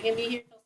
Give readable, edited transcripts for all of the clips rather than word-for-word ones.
can be here till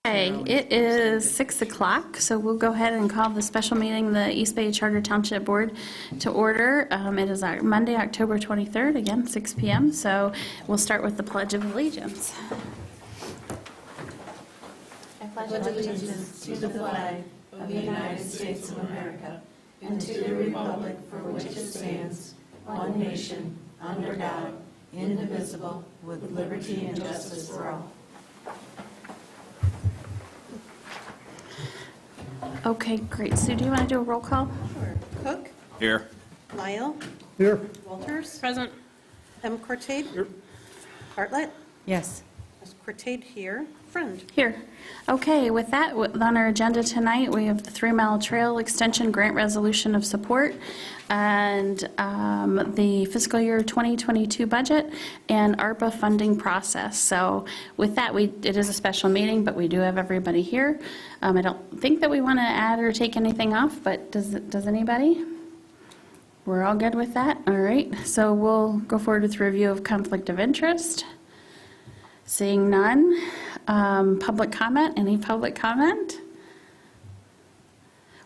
Okay, it is 6 o'clock, so we'll go ahead and call the special meeting, the East Bay Charter Township Board, to order. It is our Monday, October 23rd, again, 6 p.m., so we'll start with the Pledge of Allegiance. I pledge allegiance to the flag of the United States of America and to the republic for which it stands, one nation, under God, indivisible, with liberty and justice for all. Okay, great. Sue, do you want to do a roll call? Sure. Cook? Here. Lyle? Here. Walters? Present. M. Cortade? Here. Bartlett? Yes. Ms. Cortade here. Friend? Here. Okay, with that, on our agenda tonight, we have the 3 Mile Trail Extension Grant Resolution of Support and the fiscal year 2022 budget and ARPA funding process. So with that, it is a special meeting, but we do have everybody here. I don't think that we want to add or take anything off, but does anybody? We're all good with that? All right, so we'll go forward with review of conflict of interest. Seeing none. Public comment? Any public comment?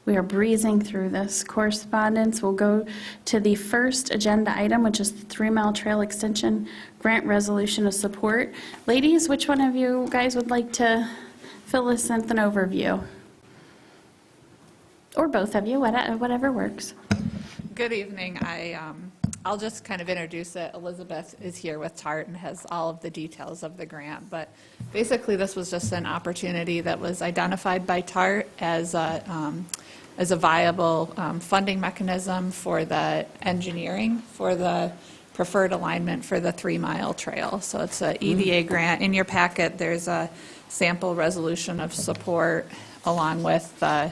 We are breezing through this correspondence. We'll go to the first agenda item, which is the 3 Mile Trail Extension Grant Resolution of Support. Ladies, which one of you guys would like to fill us with an overview? Or both of you, whatever works. Good evening. I'll just kind of introduce it. Elizabeth is here with TART and has all of the details of the grant. But basically, this was just an opportunity that was identified by TART as a viable funding mechanism for the engineering for the preferred alignment for the 3 Mile Trail. So it's an EDA grant. In your packet, there's a sample resolution of support along with the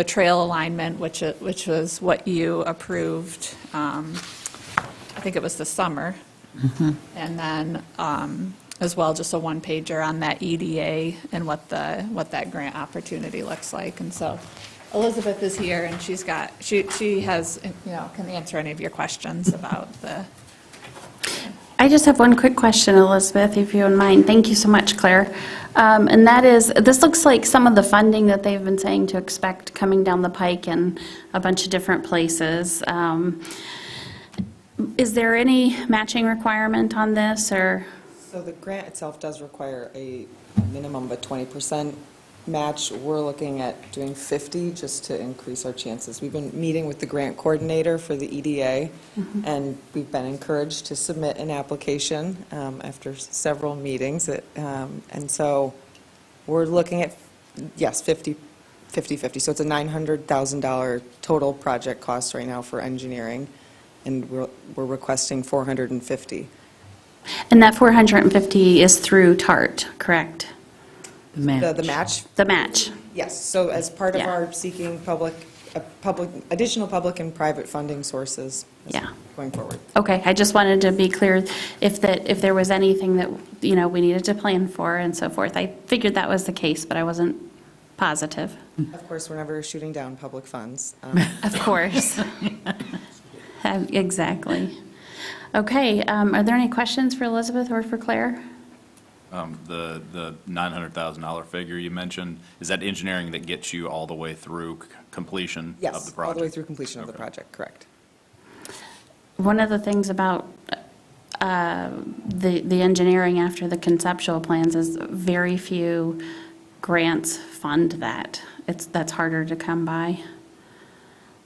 trail alignment, which was what you approved, I think it was the summer. And then as well, just a one-pager on that EDA and what that grant opportunity looks like. And so Elizabeth is here, and she has, can answer any of your questions about the. I just have one quick question, Elizabeth, if you don't mind. Thank you so much, Claire. And that is, this looks like some of the funding that they've been saying to expect coming down the pike in a bunch of different places. Is there any matching requirement on this, or? So the grant itself does require a minimum of a 20% match. We're looking at doing 50 just to increase our chances. We've been meeting with the grant coordinator for the EDA, and we've been encouraged to submit an application after several meetings. And so we're looking at, yes, 50-50. So it's a $900,000 total project cost right now for engineering, and we're requesting 450. And that 450 is through TART, correct? The match? The match. Yes, so as part of Yeah. our seeking additional public and private funding sources Yeah. going forward. Okay, I just wanted to be clear if there was anything that, we needed to plan for and so forth. I figured that was the case, but I wasn't positive. Of course, we're never shooting down public funds. Of course. Exactly. Okay, are there any questions for Elizabeth or for Claire? The $900,000 figure you mentioned, is that engineering that gets you all the way through completion of the Yes, project? all the way through completion of the Okay. project, correct. One of the things about the engineering after the conceptual plans is very few grants fund that. That's harder to come by.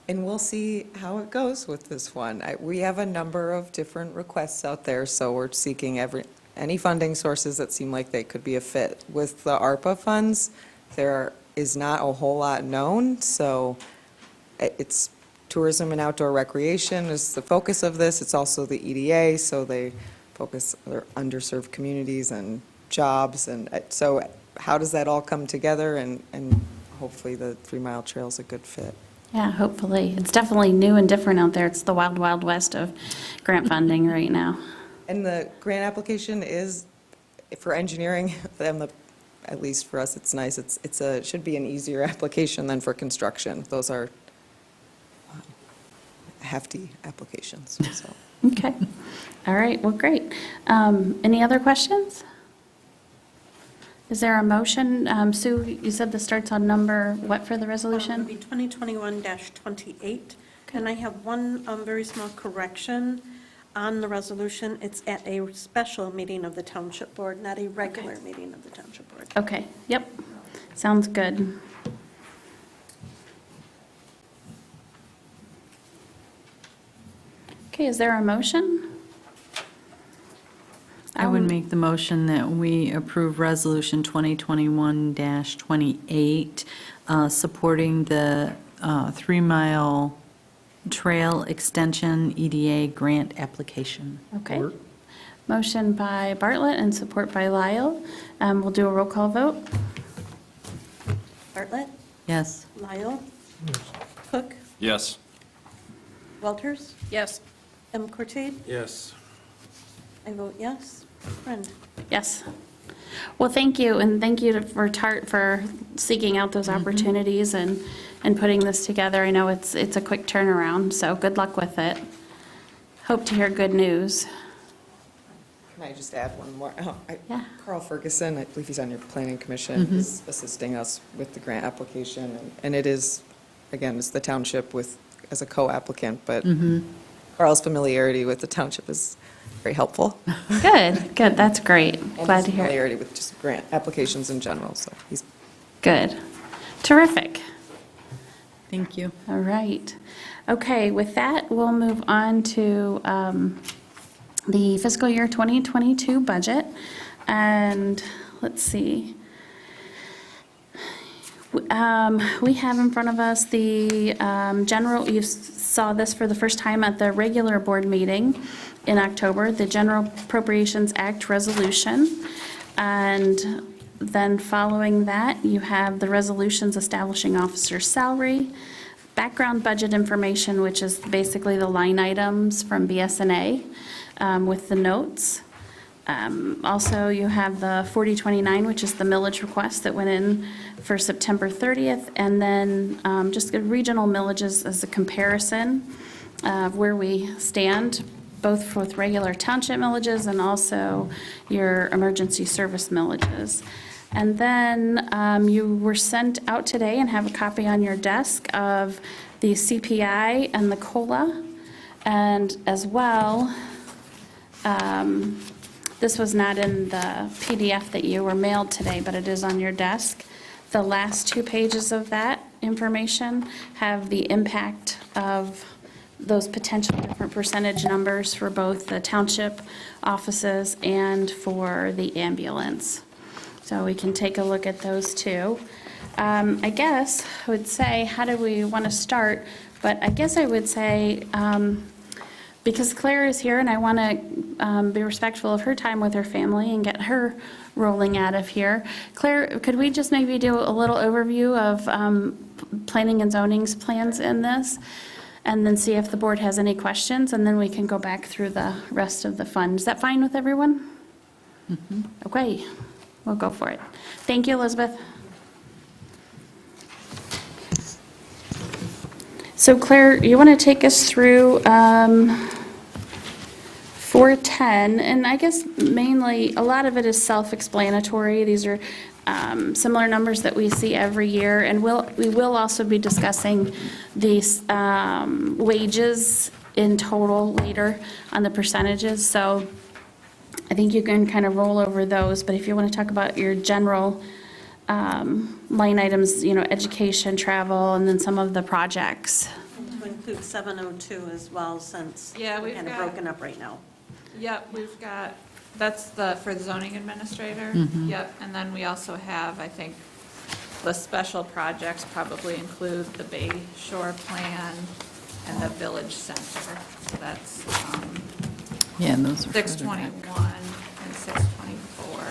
And we'll see how it goes with this one. We have a number of different requests out there, so we're seeking any funding sources that seem like they could be a fit. With the ARPA funds, there is not a whole lot known, so it's tourism and outdoor recreation is the focus of this. It's also the EDA, so they focus on underserved communities and jobs. And so how does that all come together? And hopefully the 3 Mile Trail is a good fit. Yeah, hopefully. It's definitely new and different out there. It's the wild, wild west of grant funding right now. And the grant application is, for engineering, at least for us, it's nice. It should be an easier application than for construction. Those are hefty applications, so. Okay. All right, well, great. Any other questions? Is there a motion? Sue, you said this starts on number what for the It would resolution? be 2021-28. And I have one very small correction on the resolution. It's at a special meeting of the Township Board, not a regular meeting of the Township Board. Okay, yep, sounds good. Okay, is there a motion? I would make the motion that we approve Resolution 2021-28, supporting the 3-mile trail extension EDA grant application. Okay. Motion by Bartlett and support by Lyle. We'll do a roll call vote. Bartlett, Yes. Lyle, Cook, Yes. Walters, Yes. M. Cortade. Yes. I vote yes. Friend. Yes. Well, thank you, and thank you for TART for seeking out those opportunities and putting this together. I know it's a quick turnaround, so good luck with it. Hope to hear good news. Can I just add one more? Yeah. Carl Ferguson, I believe he's on your planning commission, is assisting us with the grant application. And it is, again, it's the township as a co-applicant, but Carl's familiarity with the township is very helpful. Good, good, that's great. And Glad his to hear it. familiarity with just grant applications in general, so he's Good. Terrific. Thank you. All right. Okay, with that, we'll move on to the fiscal year 2022 budget. And let's see. We have in front of us the general, you saw this for the first time at the regular board meeting in October, the General Appropriations Act resolution. And then following that, you have the resolutions establishing officer's salary, background budget information, which is basically the line items from BSNA with the notes. Also, you have the 4029, which is the millage request that went in for September 30th, and then just the regional millages as a comparison of where we stand, both with regular township millages and also your emergency service millages. And then you were sent out today and have a copy on your desk of the CPI and the COLA. And as well, this was not in the PDF that you were mailed today, but it is on your desk. The last 2 pages of that information have the impact of those potential different percentage numbers for both the township offices and for the ambulance. So we can take a look at those too. I guess I would say, how do we want to start? But I guess I would say, because Claire is here and I want to be respectful of her time with her family and get her rolling out of here. Claire, could we just maybe do a little overview of planning and zoning's plans in this? And then see if the board has any questions, and then we can go back through the rest of the fund. Is that fine with everyone? Okay, we'll go for it. Thank you, Elizabeth. So Claire, you want to take us through 410, and I guess mainly, a lot of it is self-explanatory. These are similar numbers that we see every year, and we will also be discussing these wages in total later on the percentages, so I think you can kind of roll over those, but if you want to talk about your general line items, education, travel, and then some of the projects. To include 702 as well, since Yeah, we're we've kind of got- broken up right now. Yep, we've got, that's for the zoning administrator. Yep, and then we also have, I think, the special projects probably include the Bayshore Plan and the Village Center. So that's Yeah, those are. 621 and 624.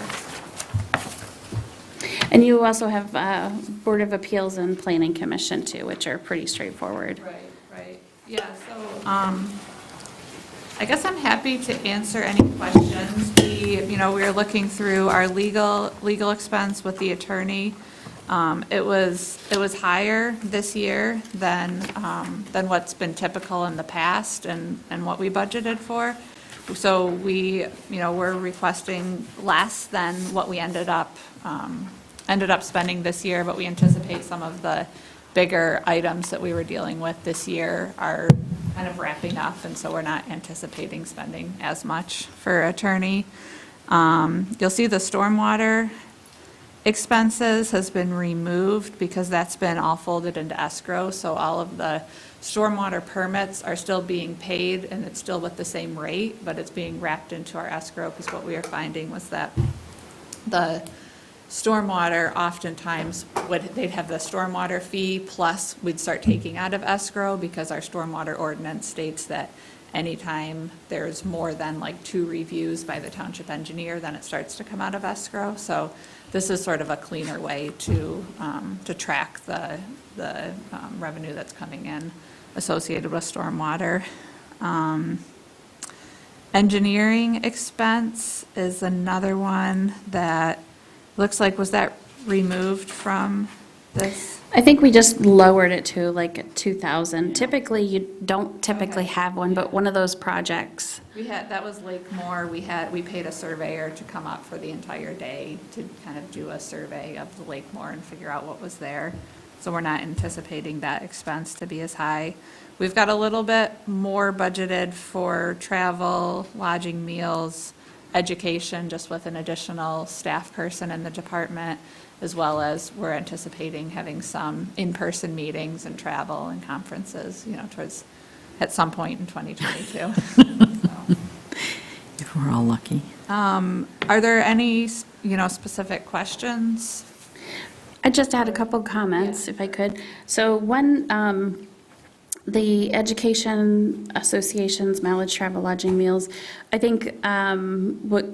And you also have Board of Appeals and Planning Commission too, which are pretty straightforward. Right, yeah, so, I guess I'm happy to answer any questions. We were looking through our legal expense with the attorney. It was higher this year than what's been typical in the past and what we budgeted for. So we, we're requesting less than what we ended up spending this year, but we anticipate some of the bigger items that we were dealing with this year are kind of wrapping up, and so we're not anticipating spending as much for attorney. You'll see the stormwater expenses has been removed because that's been all folded into escrow, so all of the stormwater permits are still being paid, and it's still with the same rate, but it's being wrapped into our escrow, because what we are finding was that the stormwater oftentimes they'd have the stormwater fee, plus we'd start taking out of escrow, because our stormwater ordinance states that anytime there's more than like 2 reviews by the township engineer, then it starts to come out of escrow. So this is sort of a cleaner way to track the revenue that's coming in associated with stormwater. Engineering expense is another one that looks like, was that removed from this? I think we just lowered it to like 2,000. Typically, you don't typically have one, but one of those projects. That was Lakemore, we paid a surveyor to come up for the entire day to kind of do a survey of the Lakemore and figure out what was there. So we're not anticipating that expense to be as high. We've got a little bit more budgeted for travel, lodging, meals, education, just with an additional staff person in the department, as well as we're anticipating having some in-person meetings and travel and conferences, at some point in 2022. So, If we're all lucky. are there any, specific questions? I just had a couple comments, if I could. So one, the Education Association's mileage, travel, lodging, meals, I think what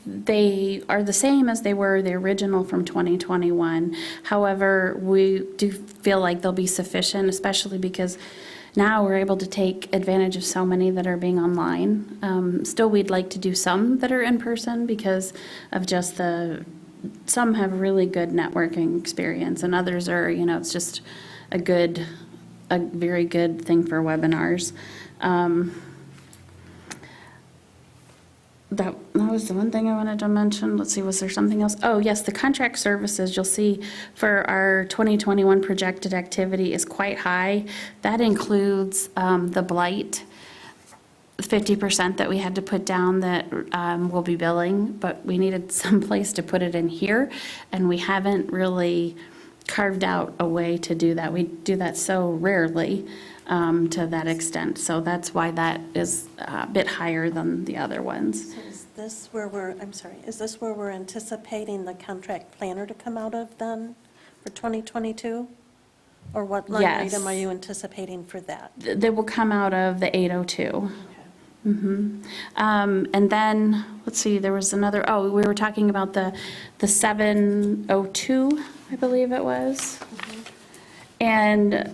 they are the same as they were the original from 2021. However, we do feel like they'll be sufficient, especially because now we're able to take advantage of so many that are being online. Still, we'd like to do some that are in person because of just some have really good networking experience, and others are, it's just a very good thing for webinars. That was the one thing I wanted to mention. Let's see, was there something else? Oh, yes, the contract services, you'll see for our 2021 projected activity is quite high. That includes the blight, 50% that we had to put down that we'll be billing, but we needed some place to put it in here, and we haven't really carved out a way to do that. We do that so rarely to that extent, so that's why that is a bit higher than the other ones. So is this where we're anticipating the contract planner to come out of then for 2022? Or what line Yes. item are you anticipating for that? They will come out of the 802. And then, let's see, there was another, we were talking about the 702, I believe it was. And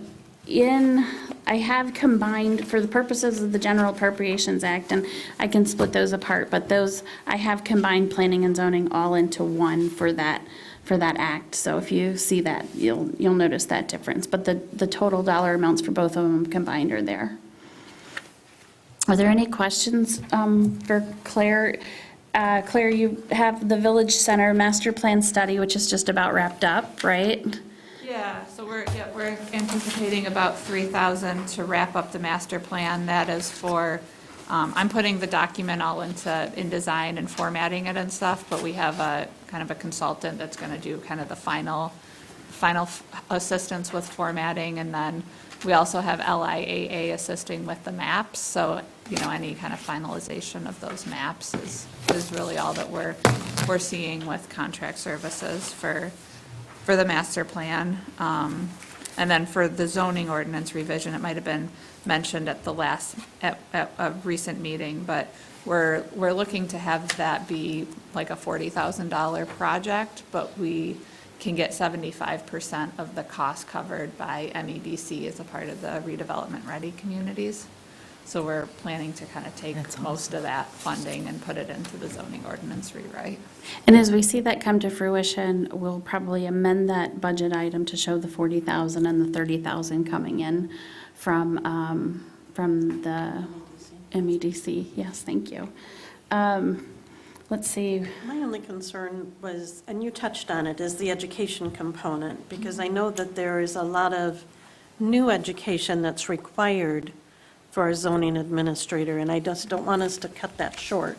I have combined, for the purposes of the General Appropriations Act, and I can split those apart, but I have combined planning and zoning all into one for that act. So if you see that, you'll notice that difference. But the total dollar amounts for both of them combined are there. Are there any questions for Claire? Claire, you have the Village Center Master Plan Study, which is just about wrapped up, right? Yeah, so we're anticipating about 3,000 to wrap up the master plan. That is for, I'm putting the document all in design and formatting it and stuff, but we have a kind of a consultant that's going to do kind of the final assistance with formatting, and then we also have LIAA assisting with the maps. So, any kind of finalization of those maps is really all that we're seeing with contract services for the master plan. And then for the zoning ordinance revision, it might have been mentioned at a recent meeting, but we're looking to have that be like a $40,000 project, but we can get 75% of the cost covered by MEDC as a part of the redevelopment ready communities. So we're planning to kind of take most of that funding and put it into the zoning ordinance rewrite. And as we see that come to fruition, we'll probably amend that budget item to show the 40,000 and the 30,000 coming in from the MEDC, yes, thank you. Let's see, My only concern was, and you touched on it, is the education component, because I know that there is a lot of new education that's required for a zoning administrator, and I just don't want us to cut that short.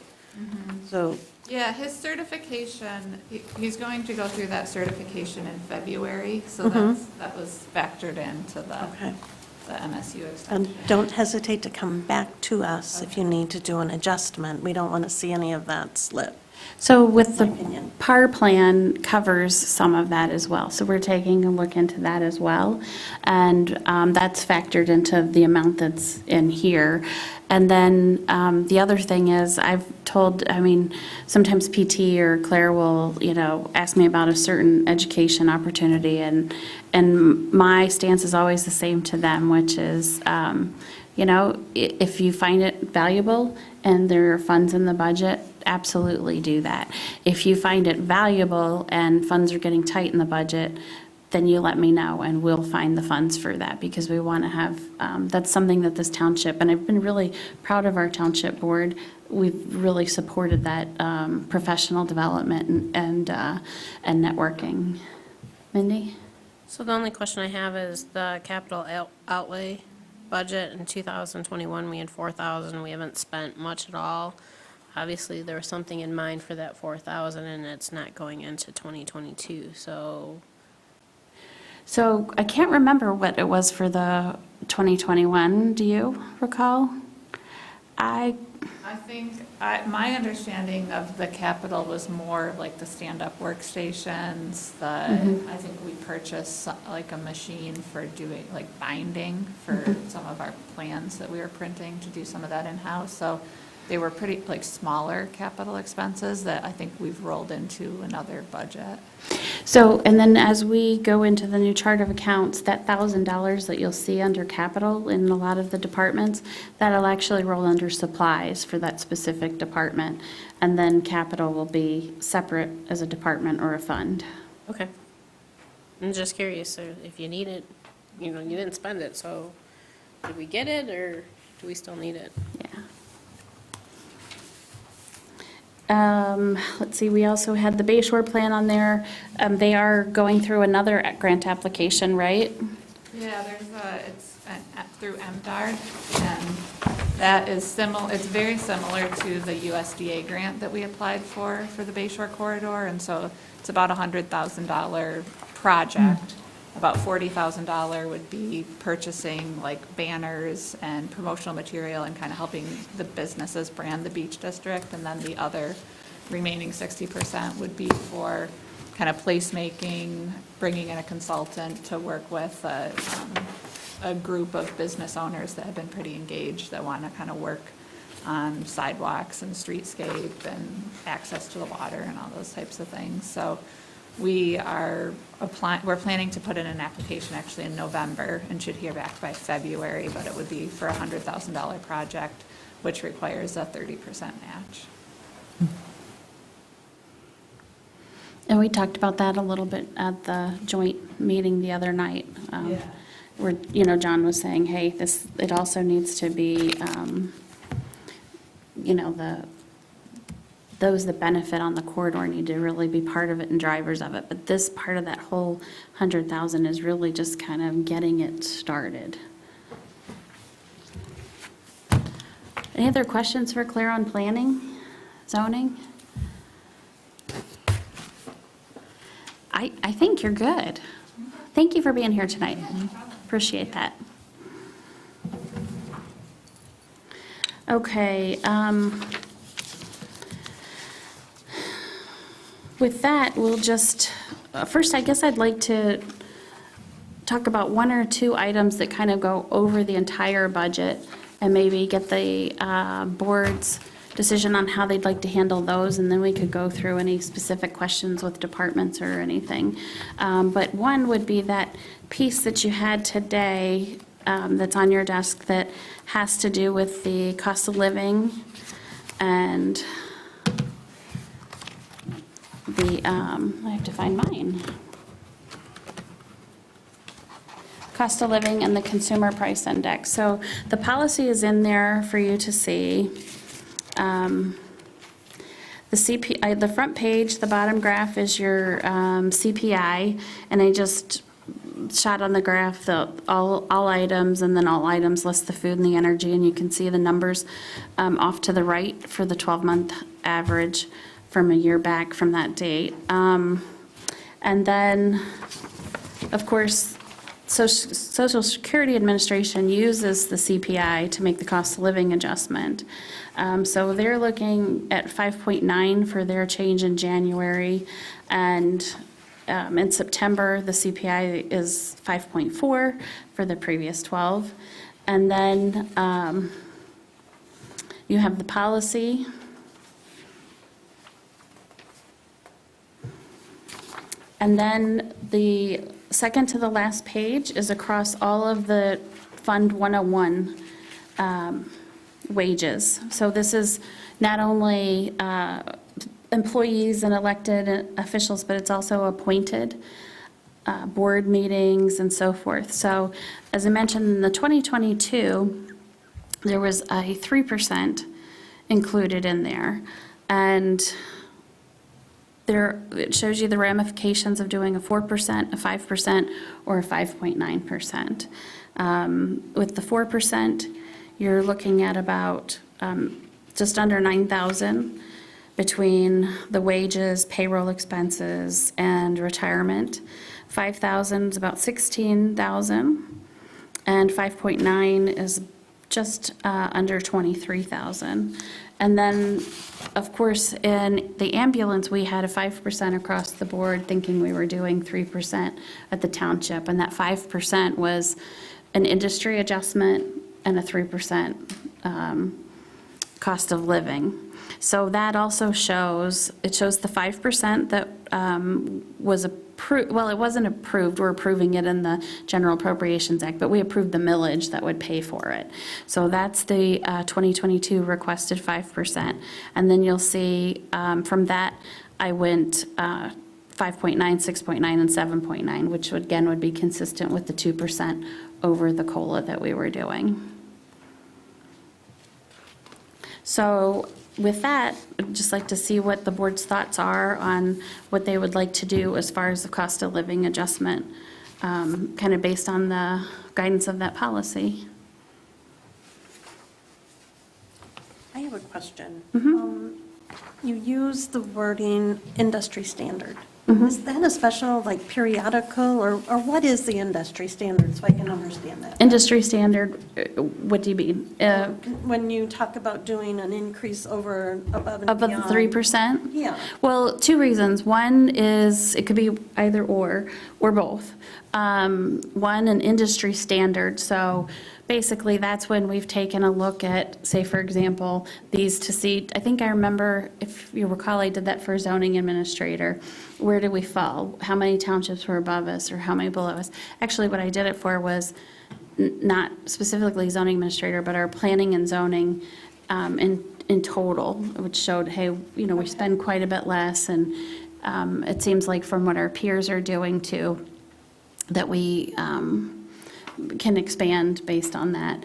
So, Yeah, his certification, he's going to go through that certification in February, so that was factored into okay. the MSU And extension. don't hesitate to come back to us if you need to do an adjustment. We don't want to see any of that slip. so with My the opinion. PAR plan covers some of that as well, so we're taking a look into that as well. And that's factored into the amount that's in here. And then the other thing is, I've told, I mean, sometimes PT or Claire will, ask me about a certain education opportunity, and my stance is always the same to them, which is, if you find it valuable and there are funds in the budget, absolutely do that. If you find it valuable and funds are getting tight in the budget, then you let me know and we'll find the funds for that, because we want to have, that's something that this township, and I've been really proud of our township board. We've really supported that professional development and networking. Mindy? So the only question I have is the capital outlay budget. In 2021, we had 4,000. We haven't spent much at all. Obviously, there was something in mind for that 4,000, and it's not going into 2022, so. So I can't remember what it was for the 2021. Do you recall? I think, my understanding of the capital was more like the stand-up workstations, I think we purchased like a machine for doing, like binding for some of our plans that we were printing, to do some of that in-house. So they were pretty, like, smaller capital expenses that I think we've rolled into another budget. So, and then as we go into the new chart of accounts, that $1,000 that you'll see under capital in a lot of the departments, that'll actually roll under supplies for that specific department. And then capital will be separate as a department or a fund. Okay. I'm just curious, so if you need it, you didn't spend it, so did we get it, or do we still need it? Yeah. Let's see, we also had the Bayshore Plan on there. They are going through another grant application, right? Yeah, it's through MDARD, and that is it's very similar to the USDA grant that we applied for the Bayshore Corridor, and so it's about a $100,000 project. About $40,000 would be purchasing like banners and promotional material and kind of helping the businesses brand the beach district, and then the other remaining 60% would be for kind of placemaking, bringing in a consultant to work with a group of business owners that have been pretty engaged, that want to kind of work on sidewalks and streetscape and access to the water and all those types of things. So we're planning to put in an application actually in November and should hear back by February, but it would be for a $100,000 project, which requires a 30% match. And we talked about that a little bit at the joint meeting the other night. Where, John was saying, hey, it also needs to be, those that benefit on the corridor need to really be part of it and drivers of it. But this part of that whole 100,000 is really just kind of getting it started. Any other questions for Claire on planning, zoning? I think you're good. Thank you for being here tonight. Appreciate that. Okay. With that, we'll just, first, I guess I'd like to talk about one or two items that kind of go over the entire budget and maybe get the board's decision on how they'd like to handle those, and then we could go through any specific questions with departments or anything. But one would be that piece that you had today that's on your desk that has to do with the cost of living and I have to find mine. cost of living and the consumer price index. So the policy is in there for you to see. The CPI, the front page, the bottom graph is your CPI, and I just shot on the graph the all items, and then all items list the food and the energy, and you can see the numbers off to the right for the 12-month average from a year back from that date. And then, of course, Social Security Administration uses the CPI to make the cost of living adjustment. So they're looking at 5.9 for their change in January, and in September, the CPI is 5.4 for the previous 12. And then you have the policy. And then the second to the last page is across all of the Fund 101 wages. So this is not only employees and elected officials, but it's also appointed board meetings and so forth. So as I mentioned, in the 2022, there was a 3% included in there. And there, it shows you the ramifications of doing a 4%, a 5%, or a 5.9%. With the 4%, you're looking at about just under 9,000 between the wages, payroll expenses, and retirement. 5,000 is about 16,000, and 5.9 is just under 23,000. And then, of course, in the ambulance, we had a 5% across the board, thinking we were doing 3% at the township, and that 5% was an industry adjustment and a 3% cost of living. So that also shows, it shows the 5% that was approved, well, it wasn't approved, we're approving it in the General Appropriations Act, but we approved the millage that would pay for it. So that's the 2022 requested 5%. And then you'll see from that, I went 5.9, 6.9, and 7.9, which again would be consistent with the 2% over the COLA that we were doing. So with that, I'd just like to see what the board's thoughts are on what they would like to do as far as the cost of living adjustment, kind of based on the guidance of that policy. I have a question. You use the wording industry standard. Is that a special, like, periodical, or what is the industry standard, so I can understand that? Industry standard, what do you mean? When you talk about doing an increase over, above and Above beyond. the 3%? Yeah. Well, two reasons. One is, it could be either or both. One, an industry standard, so basically that's when we've taken a look at, say, for example, these to see, I think I remember, if you recall, I did that for zoning administrator. Where did we fall? How many townships were above us or how many below us? Actually, what I did it for was not specifically zoning administrator, but our planning and zoning in total, which showed, hey, you know, we spend quite a bit less, and it seems like from what our peers are doing too, that we can expand based on that.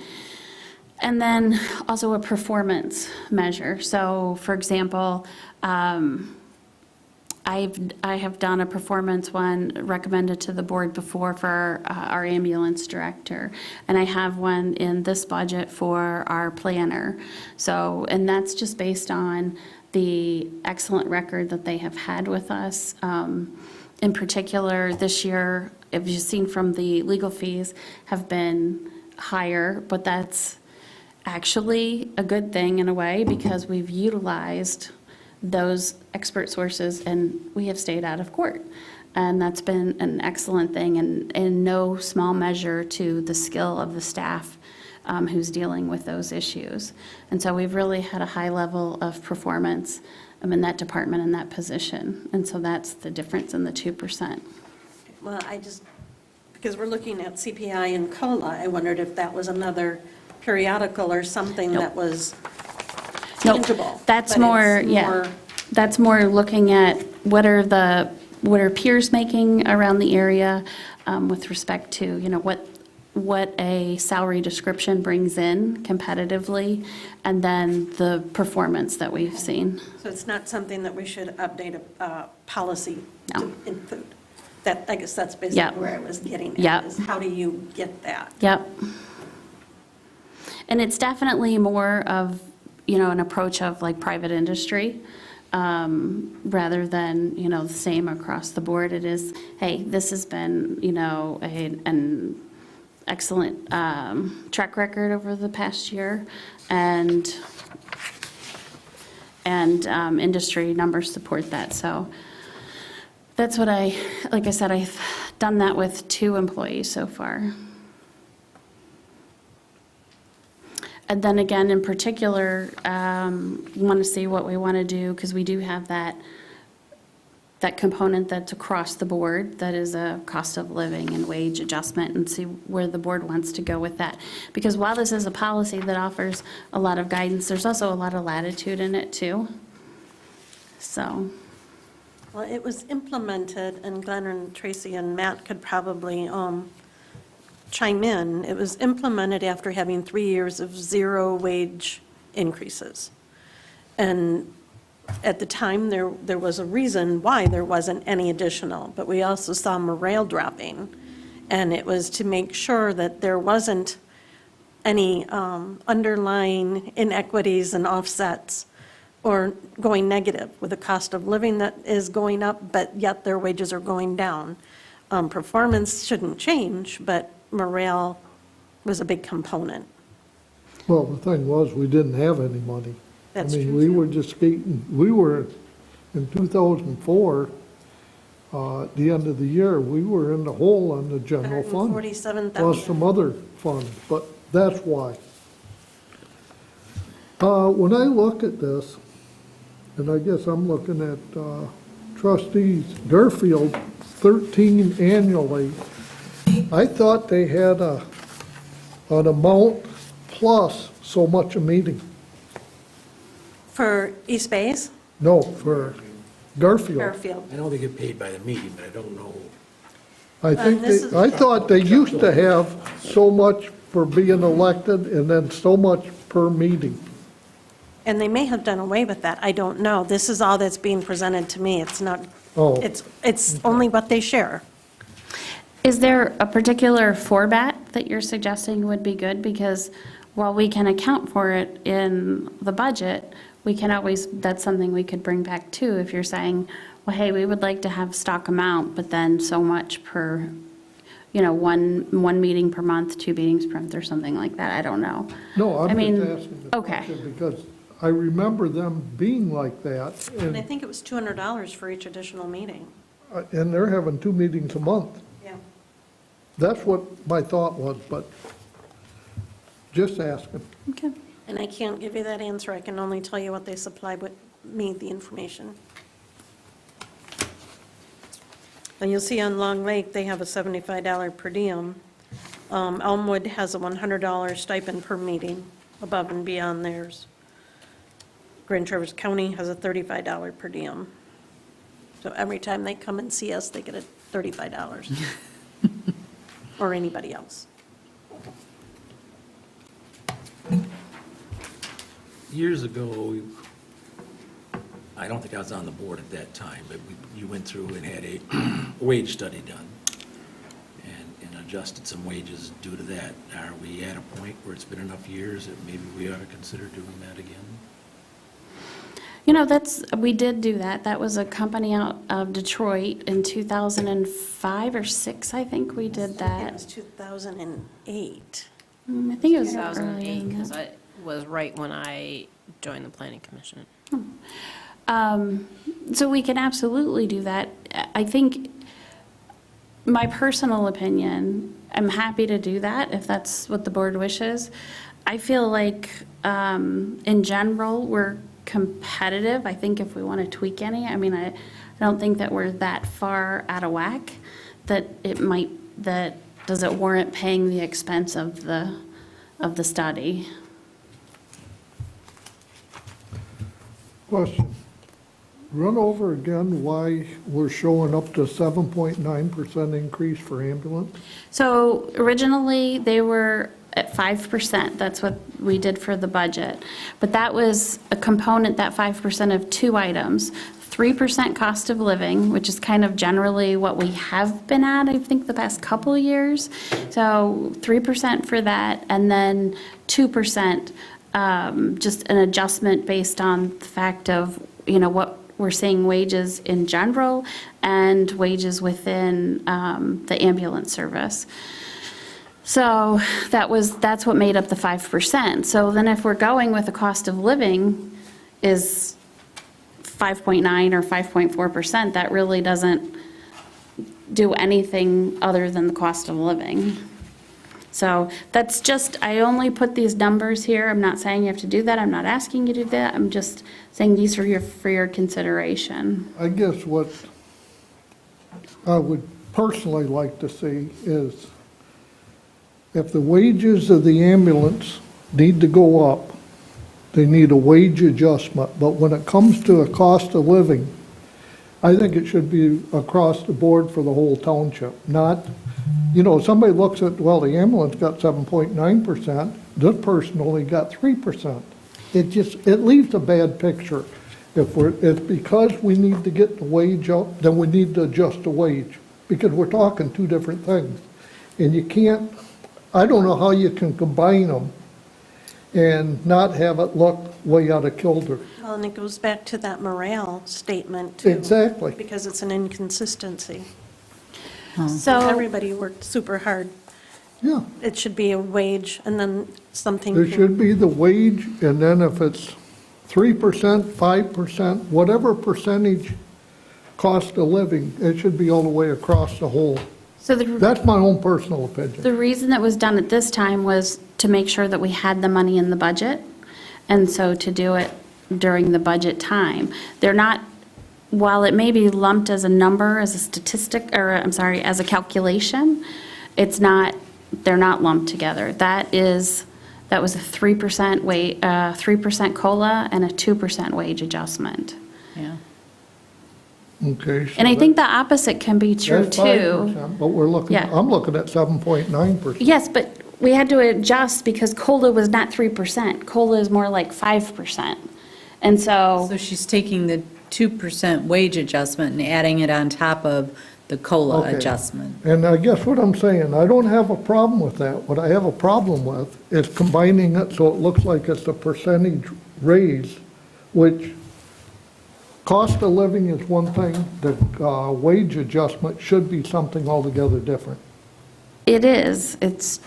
And then also a performance measure. So, for example, I have done a performance one recommended to the board before for our ambulance director, and I have one in this budget for our planner. So, and that's just based on the excellent record that they have had with us. In particular, this year, if you've seen from the legal fees, have been higher, but that's actually a good thing in a way, because we've utilized those expert sources and we have stayed out of court. And that's been an excellent thing, and in no small measure to the skill of the staff who's dealing with those issues. And so we've really had a high level of performance in that department and that position. And so that's the difference in the 2%. Well, because we're looking at CPI and COLA, I wondered if that was another periodical or something that was Nope. tangible. That's but more, it's yeah. more- That's more looking at what are peers making around the area with respect to, you know, what what a salary description brings in competitively, and then the performance that we've seen. So it's not something that we should update a policy No. to include? That, I guess that's Yep. basically where I was getting Yep. at, is how do you get that? Yep. And it's definitely more of, an approach of like private industry, rather than, the same across the board. It is, hey, this has been, an excellent track record over the past year, and industry numbers support that. So that's what like I said, I've done that with 2 employees so far. And then again, in particular, want to see what we want to do, because we do have that component that's across the board, that is a cost of living and wage adjustment, and see where the board wants to go with that. Because while this is a policy that offers a lot of guidance, there's also a lot of latitude in it too. So, Well, it was implemented, and Glenn and Tracy and Matt could probably chime in. It was implemented after having 3 years of 0 wage increases. And at the time, there was a reason why there wasn't any additional, but we also saw morale dropping. And it was to make sure that there wasn't any underlying inequities and offsets or going negative with the cost of living that is going up, but yet their wages are going down. Performance shouldn't change, but morale was a big component. Well, the thing was, we didn't have any money. That's I mean, true, we too. were just skating, we were, in 2004, at the end of the year, we were in the hole on the general fund. 147,000. Plus some other funds, but that's why. When I look at this, and I guess I'm looking at trustees, Garfield, 13 annually. I thought they had an amount plus so much a meeting. For East Bays, No, for Garfield. Fairfield. I know they get paid by the meeting, but I don't know. I think this they, is- I thought they used to have so much for being elected and then so much per meeting. And they may have done away with that, I don't know. This is all that's being presented to me, it's not, Oh. it's only what they share. is there a particular format that you're suggesting would be good? Because while we can account for it in the budget, we can always, that's something we could bring back too, if you're saying, well, hey, we would like to have stock amount, but then so much per, one meeting per month, 2 meetings per month, or something like that, I don't know. No, I I'm mean, just asking the okay. question because I remember them being like that, And I think it was $200 for each additional meeting. and they're having 2 meetings a month. Yeah. That's what my thought was, but just asking. Okay. And I can't give you that answer, I can only tell you what they supplied with me, the information. And you'll see on Long Lake, they have a $75 per diem. Elmwood has a $100 stipend per meeting, above and beyond theirs. Grand Traverse County has a $35 per diem. So every time they come and see us, they get a $35. Or anybody else. Years ago, I don't think I was on the board at that time, but you went through and had a wage study done and adjusted some wages due to that. Are we at a point where it's been enough years that maybe we ought to consider doing that again? We did do that. That was a company out of Detroit in 2005 or 6, I think we did It that. was 2008. I think it was 2008, earlier than because that. I was right when I joined the planning commission. So we can absolutely do that. I think, my personal opinion, I'm happy to do that if that's what the board wishes. I feel like, in general, we're competitive. I think if we want to tweak any, I don't think that we're that far out of whack that does it warrant paying the expense of the study? Question. Run over again why we're showing up to 7.9% increase for ambulance? So originally, they were at 5%. That's what we did for the budget. But that was a component, that 5% of two items. 3% cost of living, which is kind of generally what we have been at, I think, the past couple of years. So 3% for that, and then 2%, just an adjustment based on the fact of, what we're seeing wages in general and wages within the ambulance service. So that's what made up the 5%. So then if we're going with the cost of living is 5.9 or 5.4%, that really doesn't do anything other than the cost of living. So that's just, I only put these numbers here. I'm not saying you have to do that. I'm not asking you to do that. I'm just saying these are for your consideration. I guess what I would personally like to see is if the wages of the ambulance need to go up, they need a wage adjustment. But when it comes to a cost of living, I think it should be across the board for the whole township, not, somebody looks at, well, the ambulance got 7.9%, this person only got 3%. It leaves a bad picture. It's because we need to get the wage up, then we need to adjust the wage, because we're talking two different things. And you can't, I don't know how you can combine them and not have it look way out of kilter. Well, and it goes back to that morale statement, too. Exactly. Because it's an inconsistency. So Everybody worked super hard. Yeah, It should be a wage and then something. there should be the wage, and then if it's 3%, 5%, whatever percentage cost of living, it should be all the way across the whole. So That's my own personal opinion. the reason that was done at this time was to make sure that we had the money in the budget, and so to do it during the budget time. They're not, while it may be lumped as a number, as a statistic, or I'm sorry, as a calculation, it's not, they're not lumped together. That was a 3% COLA and a 2% wage adjustment. Yeah. Okay. so And I that- think the opposite can be true That's too. 5%, but Yeah. I'm looking at 7.9%. Yes, but we had to adjust because COLA was not 3%. COLA is more like 5%. And so, So she's taking the 2% wage adjustment and adding it on top of the COLA Okay. adjustment. And I guess what I'm saying, I don't have a problem with that. What I have a problem with is combining it so it looks like it's a percentage raise, which cost of living is one thing, the wage adjustment should be something altogether different. it is, it's,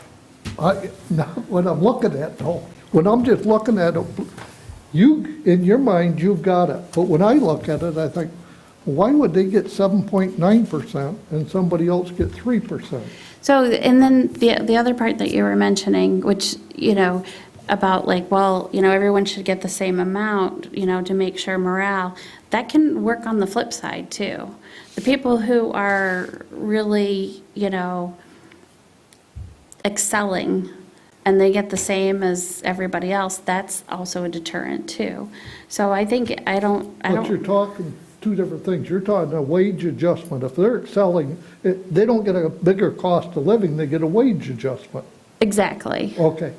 When I'm looking at, though, when I'm just looking at it, in your mind, you've got it. But when I look at it, I think, why would they get 7.9% and somebody else get 3%? so, and then the other part that you were mentioning, which, about like, well, everyone should get the same amount, to make sure morale, that can work on the flip side too. The people who are really, excelling and they get the same as everybody else, that's also a deterrent too. So I think, But you're talking two different things. You're talking a wage adjustment. If they're excelling, they don't get a bigger cost of living, they get a wage adjustment. exactly. Okay.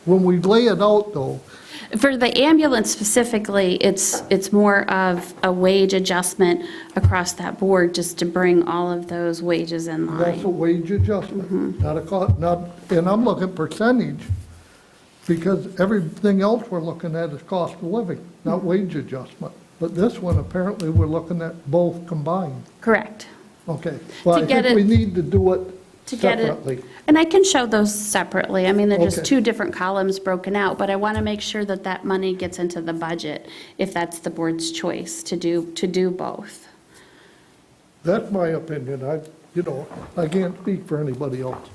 When we lay it out, though, For the ambulance specifically, it's more of a wage adjustment across that board, just to bring all of those wages in that's a line. wage adjustment, not a cost, and I'm looking percentage, because everything else we're looking at is cost of living, not wage adjustment. But this one, apparently, we're looking at both combined. Correct. Okay. Well, To I get think we it- need to do it To get it, separately. and I can show those separately. I mean, they're just Okay. two different columns broken out, but I want to make sure that that money gets into the budget, if that's the board's choice, to do both. That's my opinion. I can't speak for anybody else.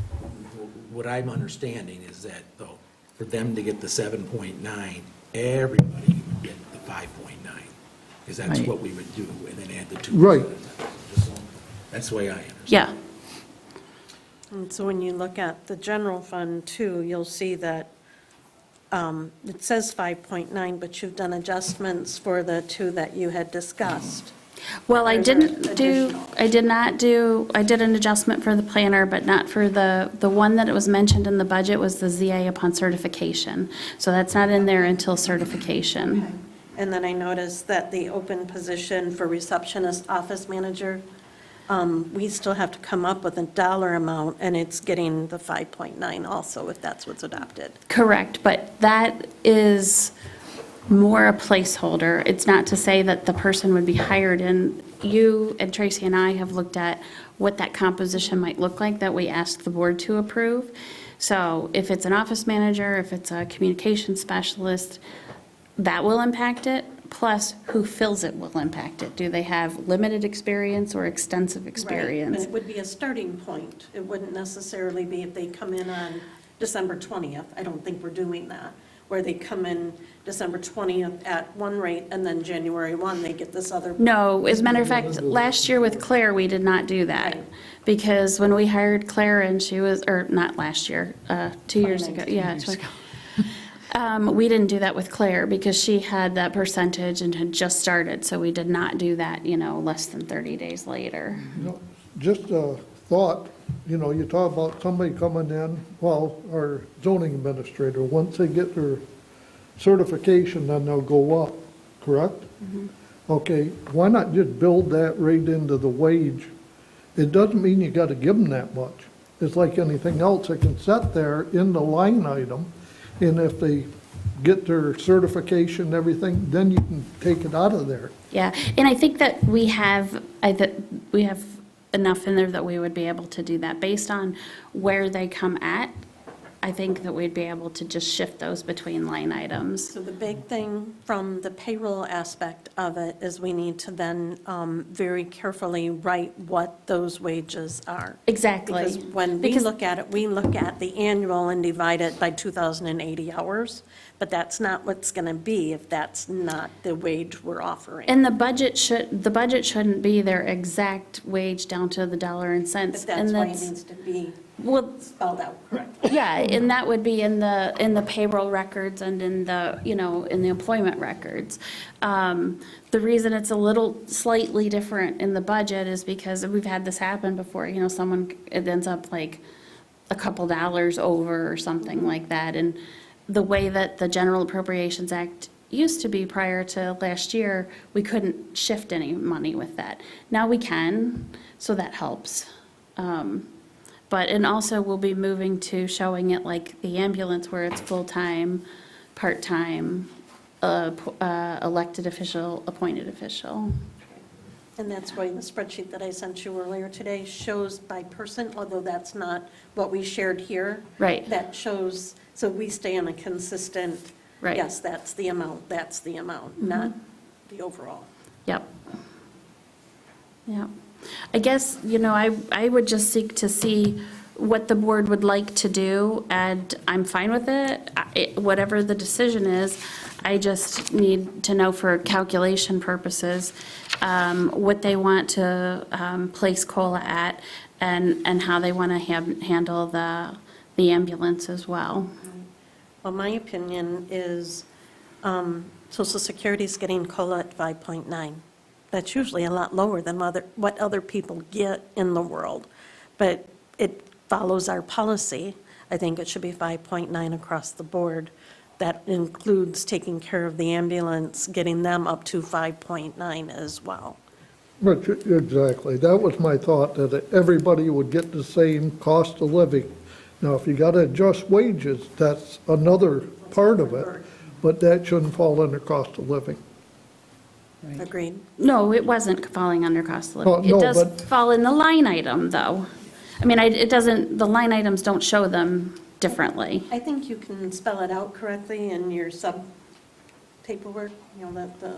What I'm understanding is that, though, for them to get the 7.9, everybody would get the 5.9, because that's Right. what we would do, and then add the 2%. Right. That's the way I understand it. Yeah, And so when you look at the general fund too, you'll see that it says 5.9, but you've done adjustments for the two that you had discussed. Well, I Or is there didn't do, additional? I did not do, I did an adjustment for the planner, but not for the one that it was mentioned in the budget was the ZA upon certification. So that's not in there until certification. And then I noticed that the open position for receptionist office manager, we still have to come up with a dollar amount, and it's getting the 5.9 also, if that's what's adopted. Correct, but that is more a placeholder. It's not to say that the person would be hired, and you and Tracy and I have looked at what that composition might look like that we asked the board to approve. So if it's an office manager, if it's a communication specialist, that will impact it, plus who fills it will impact it. Do they have limited experience or extensive experience? Right, but it would be a starting point. It wouldn't necessarily be if they come in on December 20th. I don't think we're doing that, where they come in December 20th at one rate, and then January 1, they get this other. No, as a matter of fact, last year with Claire, we did not do that. Right. Because when we hired Claire and she was, or not last year, 2 years ago, 2019. we didn't do that with Claire because she had that percentage and had just started. So we did not do that, less than 30 days later. Just a thought, you talk about somebody coming in, well, our zoning administrator, once they get their certification, then they'll go up, correct? Okay, why not just build that right into the wage? It doesn't mean you gotta give them that much. It's like anything else, it can sit there in the line item, and if they get their certification and everything, then you can take it out of there. Yeah, and I think that we have enough in there that we would be able to do that based on where they come at. I think that we'd be able to just shift those between line items. So the big thing from the payroll aspect of it is we need to then very carefully write what those wages are. Exactly. Because when we Because- look at it, we look at the annual and divide it by 2,080 hours, but that's not what's going to be if that's not the wage we're offering. And the budget shouldn't be their exact wage down to the dollar and cents. But And that's why it needs to be Well, spelled out correctly. yeah, and that would be in the payroll records and in the, in the employment records. The reason it's a little slightly different in the budget is because we've had this happen before, someone, it ends up like a couple dollars over or something like that. And the way that the General Appropriations Act used to be prior to last year, we couldn't shift any money with that. Now we can, so that helps. And also we'll be moving to showing it like the ambulance where it's full-time, part-time, elected official, appointed official. And that's why the spreadsheet that I sent you earlier today shows by person, although that's not what we shared here. Right. That shows, so we stay on a consistent, Right. yes, that's the amount, not the overall. Yep. Yep. I guess, I would just seek to see what the board would like to do, and I'm fine with it. Whatever the decision is, I just need to know for calculation purposes, what they want to place COLA at and how they want to handle the ambulance as well. Well, my opinion is Social Security is getting COLA at 5.9. That's usually a lot lower than what other people get in the world. But it follows our policy. I think it should be 5.9 across the board. That includes taking care of the ambulance, getting them up to 5.9 as well. But exactly, that was my thought, that everybody would get the same cost of living. Now, if you gotta adjust wages, that's another part of it, but that shouldn't fall under cost of living. Agreed. No, it wasn't falling under cost of Oh, living. no, It does but- fall in the line item, though. I mean, it doesn't, the line items don't show them differently. I think you can spell it out correctly in your sub paperwork, the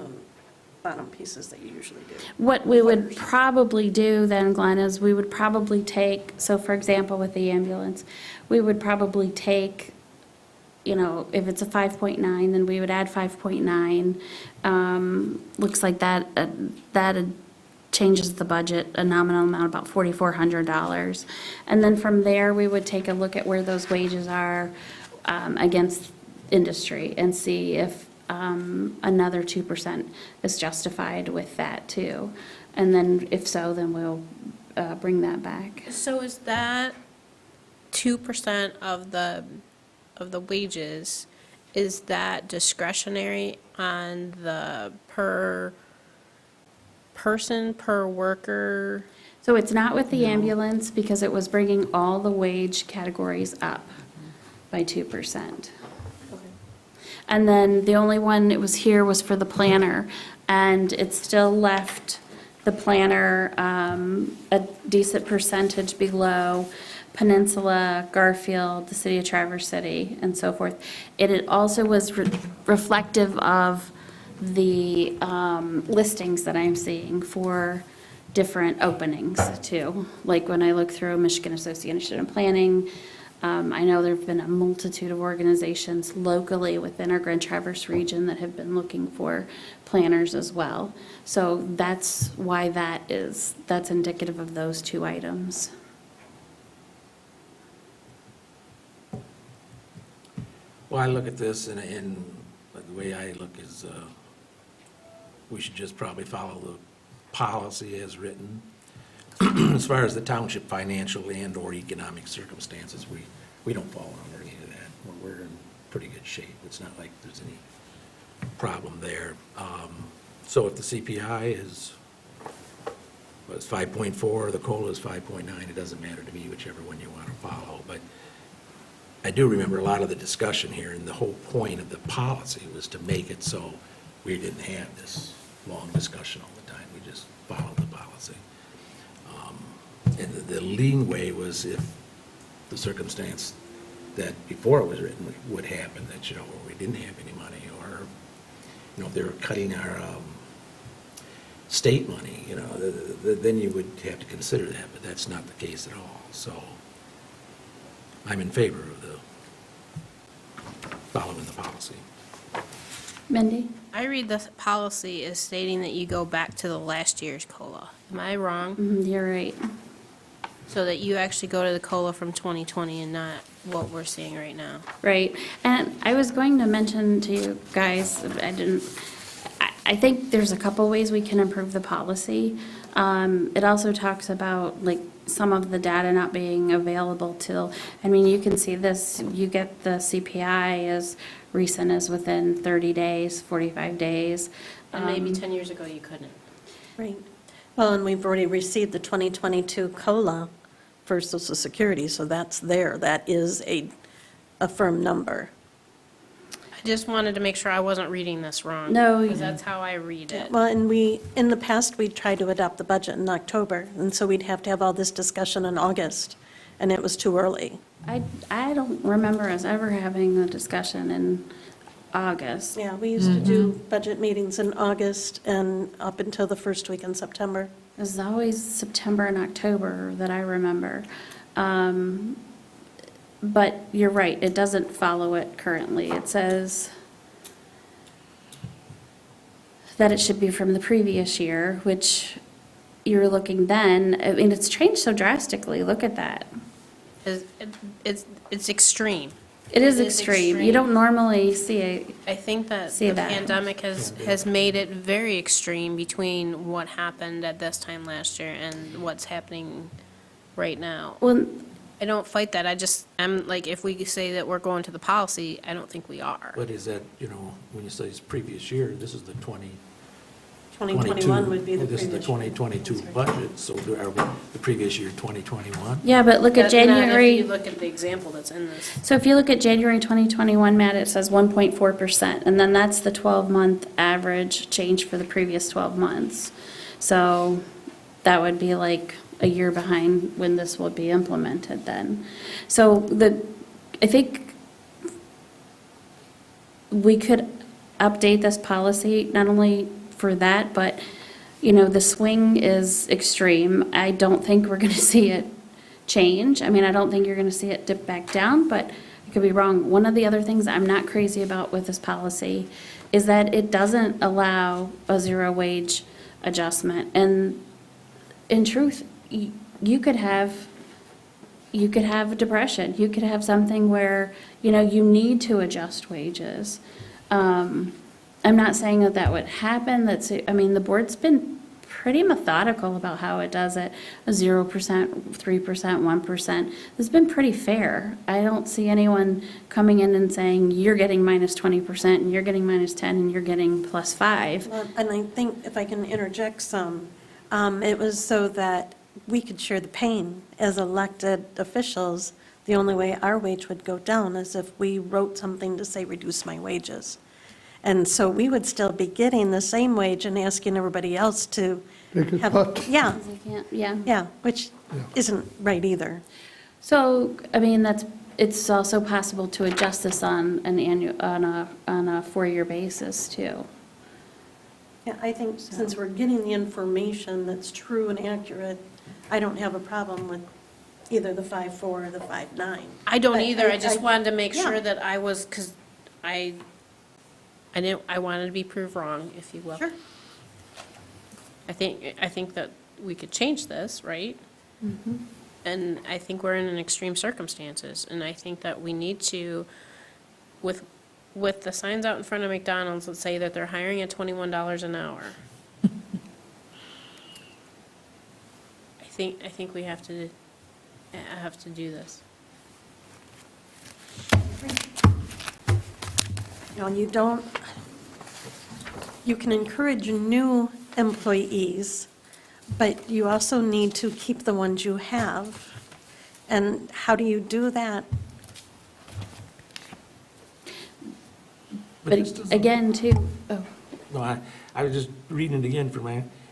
bottom pieces that you usually do. What we would probably do then, Glenn, is we would probably take, so for example, with the ambulance, we would probably take, if it's a 5.9, then we would add 5.9. Looks like that changes the budget, a nominal amount, about $4,400. And then from there, we would take a look at where those wages are against industry and see if another 2% is justified with that too. And then if so, then we'll bring that back. So is that 2% of the wages, is that discretionary on the per person, per worker? So it's not with the ambulance because it was bringing all the wage categories up by 2%. And then the only one it was here was for the planner, and it still left the planner a decent percentage below Peninsula, Garfield, the city of Traverse City, and so forth. It also was reflective of the listings that I'm seeing for different openings too. Like when I look through Michigan Association of Planning, I know there've been a multitude of organizations locally within our Grand Traverse region that have been looking for planners as well. So that's why that's indicative of those two items. Well, I look at this and the way I look is, we should just probably follow the policy as written. As far as the township financial and/or economic circumstances, we don't fall under any of that. We're in pretty good shape. It's not like there's any problem there. So if the CPI was 5.4, the COLA is 5.9, it doesn't matter to me whichever one you want to follow. But I do remember a lot of the discussion here, and the whole point of the policy was to make it so we didn't have this long discussion all the time. We just followed the policy. And the leeway was if the circumstance that before it was written would happen, that, we didn't have any money, or, if they were cutting our state money, then you would have to consider that, but that's not the case at all. So I'm in favor of following the policy. Mindy? I read the policy as stating that you go back to the last year's COLA. Am I wrong? You're right. So that you actually go to the COLA from 2020 and not what we're seeing right now. Right. And I was going to mention to you guys, I think there's a couple ways we can improve the policy. It also talks about like some of the data not being available till, you can see this, you get the CPI as recent as within 30 days, 45 days. And maybe 10 years ago you couldn't. Right. Well, and we've already received the 2022 COLA for Social Security, so that's there. That is a firm number. I just wanted to make sure I wasn't reading this wrong. No. Because that's how I read it. Well, and in the past, we tried to adopt the budget in October, and so we'd have to have all this discussion in August, and it was too early. I don't remember us ever having a discussion in August. Yeah, we used to do budget meetings in August and up until the first week in September. It was always September and October that I remember. But you're right, it doesn't follow it currently. It says that it should be from the previous year, which you're looking then, it's changed so drastically. Look at that. It's extreme. It is extreme. You don't normally see it. I think that See the that. pandemic has made it very extreme between what happened at this time last year and what's happening right now. Well, I don't fight that. I'm like, if we say that we're going to the policy, I don't think we are. But is that, when you say it's previous year, this is the 2021 would be the This is the previous year. 2022 budget, so are we the previous year 2021? yeah, but look at That's not if January. you look at the example that's in this. So if you look at January 2021, Matt, it says 1.4%, and then that's the 12-month average change for the previous 12 months. So that would be like a year behind when this will be implemented then. So I think we could update this policy, not only for that, but, the swing is extreme. I don't think we're going to see it change. I don't think you're going to see it dip back down, but I could be wrong. One of the other things I'm not crazy about with this policy is that it doesn't allow a zero wage adjustment. And in truth, you could have you could have a depression. You could have something where, you know, you need to adjust wages. I'm not saying that that would happen. I mean, the board's been pretty methodical about how it does it. 0%, 3%, 1%. It's been pretty fair. I don't see anyone coming in and saying, you're getting minus 20%, and you're getting minus 10, and you're getting plus 5. Well, and I think if I can interject some, it was so that we could share the pain as elected officials. The only way our wage would go down is if we wrote something to say, reduce my wages. And so we would still be getting the same wage and asking everybody else to Take a have. cut. Yeah, Yeah. which isn't right either. So, I mean, it's also possible to adjust this on a 4-year basis, too. Yeah, I think since we're getting the information that's true and accurate, I don't have a problem with either the 5.4 or the 5.9. I don't But either, I just wanted to make yeah. sure that I was, because I wanted to be proved wrong, if you will. Sure. I think that we could change this, right? And I think we're in extreme circumstances, and I think that we need to, with the signs out in front of McDonald's that say that they're hiring at $21 an hour. I think we have to do this. No, you can encourage new employees, but you also need to keep the ones you have. And how do you do that? But this doesn't- Again, too, oh, No, I was just reading it again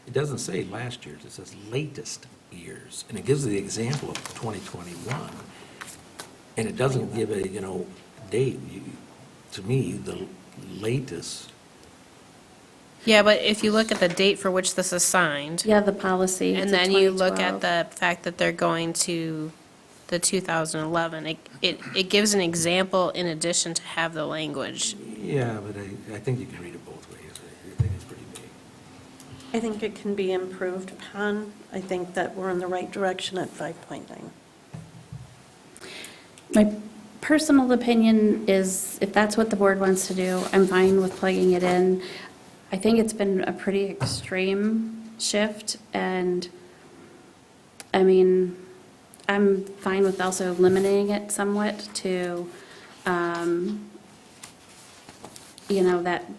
it doesn't say last year's, it says latest years. And it gives the example of 2021. And it doesn't give a, date. To me, the latest, Yeah, but if you look at the date for which this is signed, yeah, the policy. and it's a then you look at 2012. the fact that they're going to the 2011, it gives an example in addition to have the language. yeah, but I think you can read it both ways. I think it's pretty big. I think it can be improved upon. I think that we're in the right direction at 5.9. My personal opinion is, if that's what the board wants to do, I'm fine with plugging it in. I think it's been a pretty extreme shift, and, I mean, I'm fine with also limiting it somewhat to,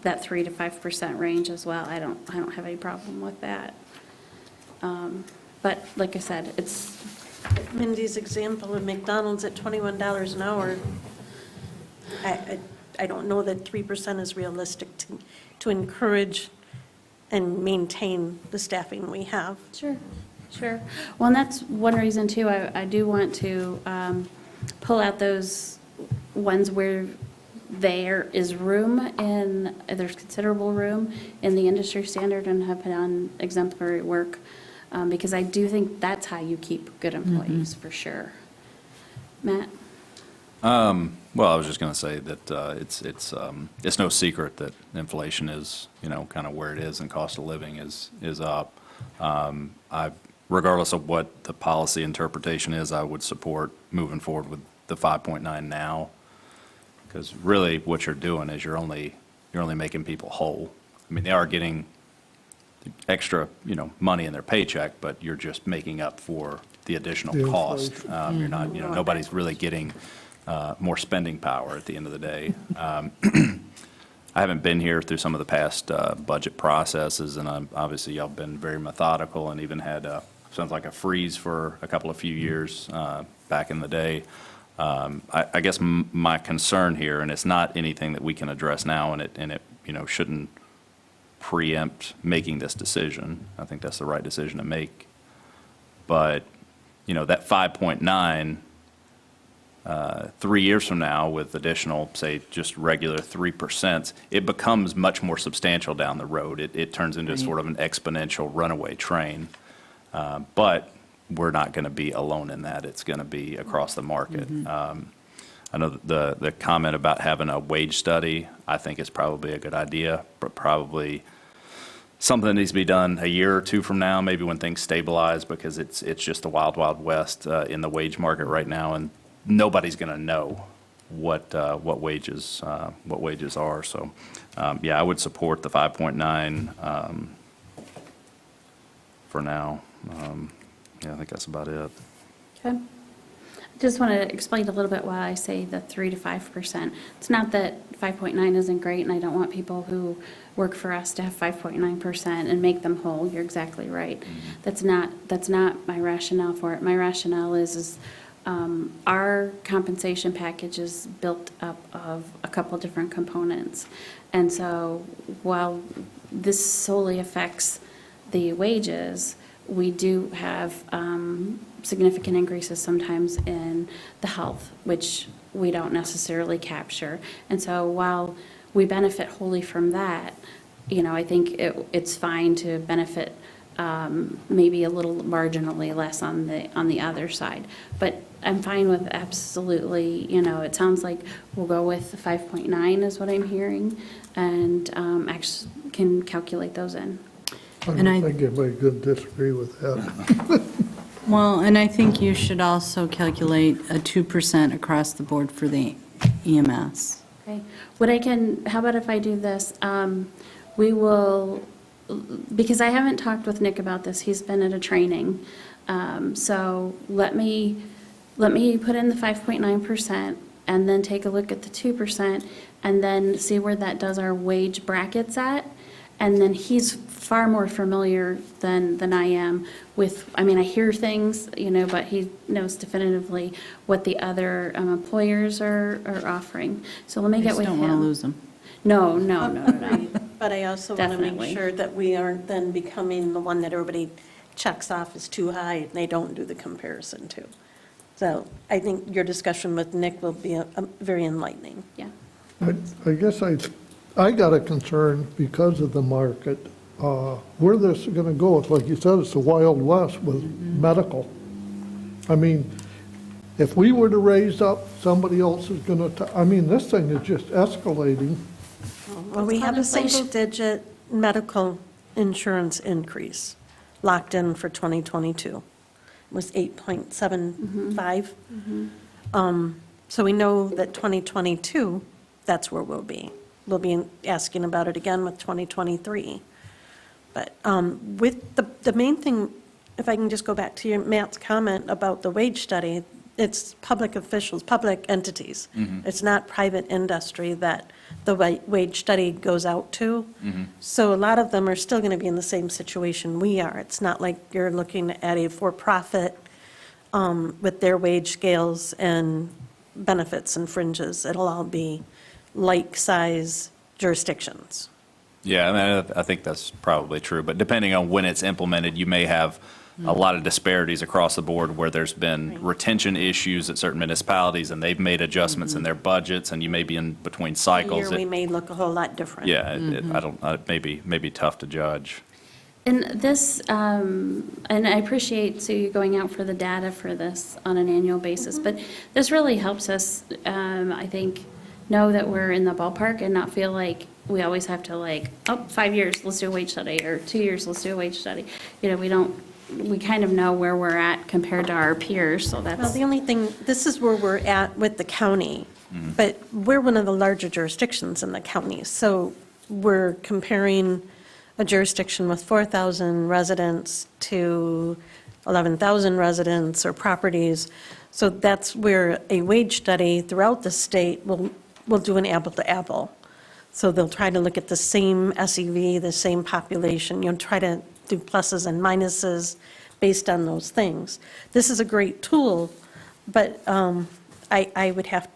that 3 to 5% range as well. I don't have any problem with that. But like I said, it's, Mindy's example of McDonald's at $21 an hour, I don't know that 3% is realistic to encourage and maintain the staffing we have. Sure. Well, and that's one reason too, I do want to pull out those ones where there is there's considerable room in the industry standard and have done exemplary work, because I do think that's how you keep good employees, for sure. Matt? Well, I was just going to say that it's no secret that inflation is, kind of where it is, and cost of living is up. Regardless of what the policy interpretation is, I would support moving forward with the 5.9 now, because really what you're doing is you're only making people whole. I mean, they are getting extra, money in their paycheck, but you're just making up for the additional The cost. inflation. You're not, nobody's really getting more spending power at the end of the day. I haven't been here through some of the past budget processes, and obviously y'all been very methodical and even had, sounds like a freeze for a couple of few years back in the day. I guess my concern here, and it's not anything that we can address now, and it shouldn't preempt making this decision. I think that's the right decision to make. But, that 5.9, 3 years from now, with additional, say, just regular 3%, it becomes much more substantial down the road. It turns into sort of an exponential runaway train. But we're not going to be alone in that. It's going to be across the market. I know the comment about having a wage study, I think is probably a good idea, but probably something that needs to be done a year or two from now, maybe when things stabilize, because it's just the wild, wild west in the wage market right now, and nobody's going to know what wages are. So, yeah, I would support the 5.9 for now. Yeah, I think that's about it. Okay. I just want to explain a little bit why I say the 3 to 5%. It's not that 5.9 isn't great, and I don't want people who work for us to have 5.9% and make them whole. You're exactly right. That's not my rationale for it. My rationale is our compensation package is built up of a couple different components. And so while this solely affects the wages, we do have significant increases sometimes in the health, which we don't necessarily capture. And so while we benefit wholly from that, I think it's fine to benefit maybe a little marginally less on the other side. But I'm fine with absolutely, it sounds like we'll go with the 5.9 is what I'm hearing, and actually can calculate those in. I And don't think anybody could disagree with that. Well, and I think you should also calculate a 2% across the board for the EMS. Okay. How about if I do this? We will, because I haven't talked with Nick about this, he's been at a training. So let me put in the 5.9% and then take a look at the 2% and then see where that does our wage brackets at. And then he's far more familiar than I am with, I hear things, but he knows definitively what the other employers are offering. So let me I get just with him. don't want to lose them. No. But I also want to Definitely. make sure that we aren't then becoming the one that everybody checks off as too high and they don't do the comparison to. So I think your discussion with Nick will be very enlightening. Yeah. I guess I got a concern because of the market, where this is gonna go. It's like you said, it's the Wild West with medical. If we were to raise up, somebody else is gonna, this thing is just escalating. Well, we have a Inflation. single-digit medical insurance increase locked in for 2022. It was 8.75. So we know that 2022, that's where we'll be. We'll be asking about it again with 2023. But with the main thing, if I can just go back to Matt's comment about the wage study, it's public officials, public entities. It's not private industry that the wage study goes out to. So a lot of them are still going to be in the same situation we are. It's not like you're looking at a for-profit with their wage scales and benefits and fringes. It'll all be like-size jurisdictions. Yeah, I think that's probably true, but depending on when it's implemented, you may have a lot of disparities across the board where there's been retention issues at certain municipalities, and they've made adjustments in their budgets, and you may be in between cycles. Here, we may look a whole lot different. Yeah, it may be tough to judge. And this, and I appreciate Sue going out for the data for this on an annual basis, but this really helps us, I think, know that we're in the ballpark and not feel like we always have to 5 years, let's do a wage study, or 2 years, let's do a wage study. We kind of know where we're at compared to our peers, so Well, that's, the only thing, this is where we're at with the county, but we're one of the larger jurisdictions in the county. So we're comparing a jurisdiction with 4,000 residents to 11,000 residents or properties. So that's where a wage study throughout the state will do an apple to apple. So they'll try to look at the same SEV, the same population, try to do pluses and minuses based on those things. This is a great tool, but I would have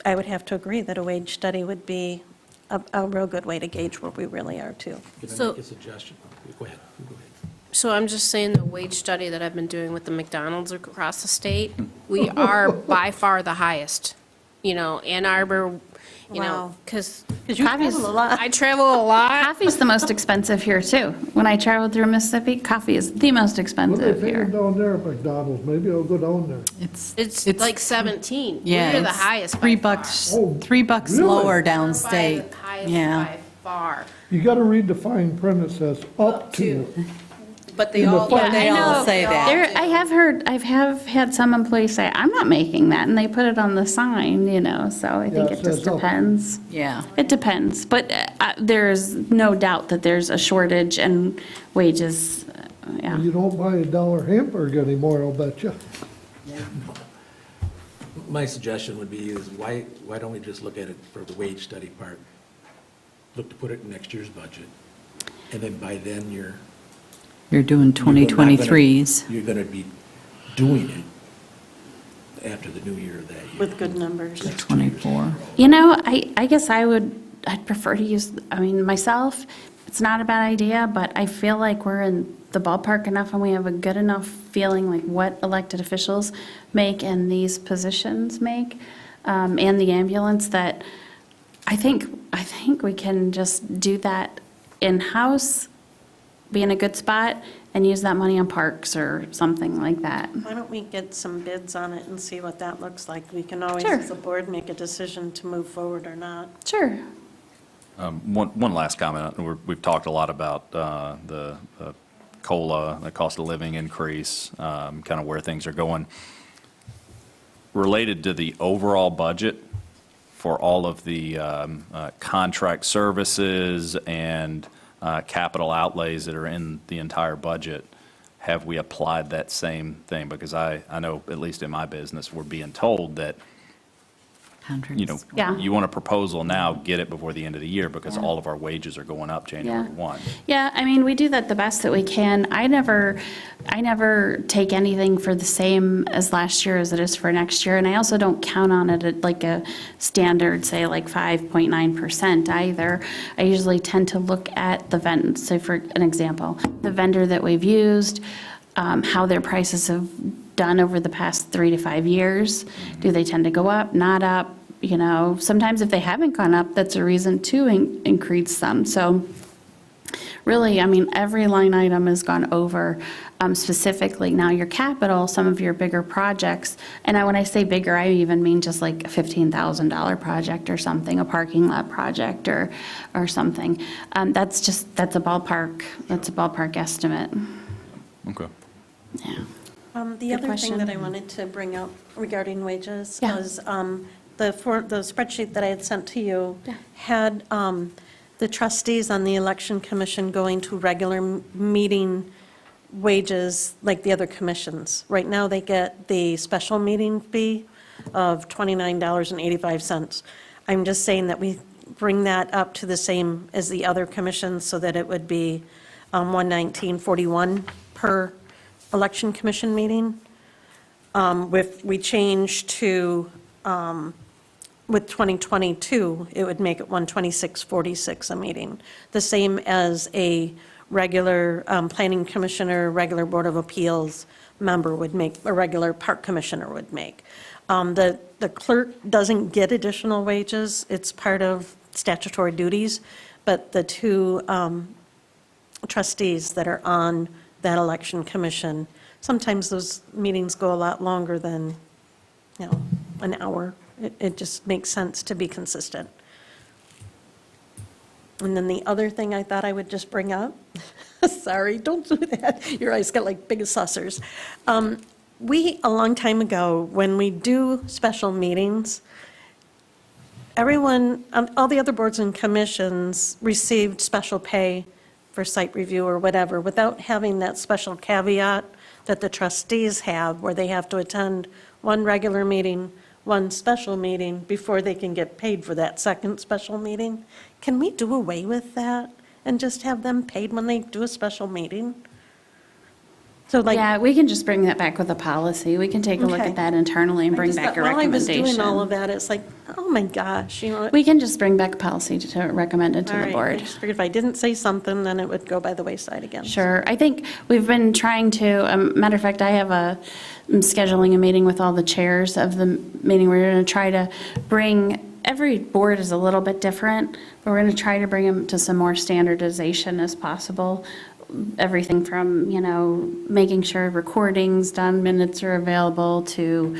to agree that a wage study would be a real good way to gauge where we really are too. Can I So- make a suggestion? Go ahead. Go ahead. So I'm just saying the wage study that I've been doing with the McDonald's across the state, we are by far the highest. Ann Arbor, Wow. because Because you travel a lot. I travel a lot. coffee's the most expensive here too. When I traveled through Mississippi, coffee is the most What are expensive they paying here. down there at McDonald's? Maybe I'll go down there. It's like 17. Yeah, We're the it's highest by $3, far. Oh, $3 really? lower We're by downstate. the highest Yeah. by far. You gotta read the fine print, it says up to. But they In the all, fund. they I all know. say that. I have had some employees say, I'm not making that, and they put it on the sign, so I think Yeah, it it just says up. depends. Yeah. It depends, but there's no doubt that there's a shortage in wages, yeah. You don't buy a $1 hamburger anymore, I'll bet you. My suggestion would be is why don't we just look at it for the wage study part? Look to put it in next year's budget. And then by then You're you're doing not gonna- 2023s. You're going to be doing it after the new year of that year. With good numbers. 24. I guess I'd prefer to use, myself, it's not a bad idea, but I feel like we're in the ballpark enough and we have a good enough feeling like what elected officials make and these positions make, and the ambulance, that I think we can just do that in-house, be in a good spot, and use that money on parks or something like that. Why don't we get some bids on it and see what that looks like? We can always, Sure. as a board, make a decision to move forward or not. Sure. One last comment. We've talked a lot about the COLA, the cost of living increase, kind of where things are going. Related to the overall budget for all of the contract services and capital outlays that are in the entire budget, have we applied that same thing? Because I know, at least in my business, we're being told that, Hundreds. Yeah. you want a proposal now, get it before the end of the year, because Yeah. all of our wages are going up January Yeah. 1. Yeah, we do that the best that we can. I never take anything for the same as last year as it is for next year, and I also don't count on it at like a standard, say like 5.9% either. I usually tend to look at the vendor, say for an example, the vendor that we've used, how their prices have done over the past 3 to 5 years. Do they tend to go up, not up? Sometimes if they haven't gone up, that's a reason to increase them. So really, every line item has gone over, specifically. Now, your capital, some of your bigger projects, and when I say bigger, I even mean just like a $15,000 project or something, a parking lot project or something. That's a ballpark estimate. Okay. Yeah. The Good other question. thing that I wanted to bring up regarding wages Yeah. was the spreadsheet that I had sent to you Yeah. had the trustees on the election commission going to regular meeting wages like the other commissions. Right now, they get the special meeting fee of $29.85. I'm just saying that we bring that up to the same as the other commissions so that it would be $119.41 per election commission meeting. If we change to, with 2022, it would make it $126.46 a meeting, the same as a regular planning commissioner, regular Board of Appeals member would make, a regular park commissioner would make. The clerk doesn't get additional wages, it's part of statutory duties, but the two trustees that are on that election commission, sometimes those meetings go a lot longer than, an hour. It just makes sense to be consistent. And then the other thing I thought I would just bring up, sorry, don't do that, your eyes got like big saucers. We, a long time ago, when we do special meetings, everyone, all the other boards and commissions received special pay for site review or whatever, without having that special caveat that the trustees have, where they have to attend one regular meeting, one special meeting, before they can get paid for that second special meeting. Can we do away with that and just have them paid when they do a special meeting? So like. Yeah, we can just bring that back with a policy. We can take a look Okay. at that internally and I bring just back thought a while I was recommendation. doing all of that, it's like, oh my gosh, We can just bring back a policy to recommend it to All the right, I board. just figured if I didn't say something, then it would go by the wayside again. Sure. I think we've been trying to, matter of fact, I'm scheduling a meeting with all the chairs of the meeting. We're going to try to bring, every board is a little bit different, but we're going to try to bring them to some more standardization as possible. Everything from, making sure recordings done, minutes are available, to,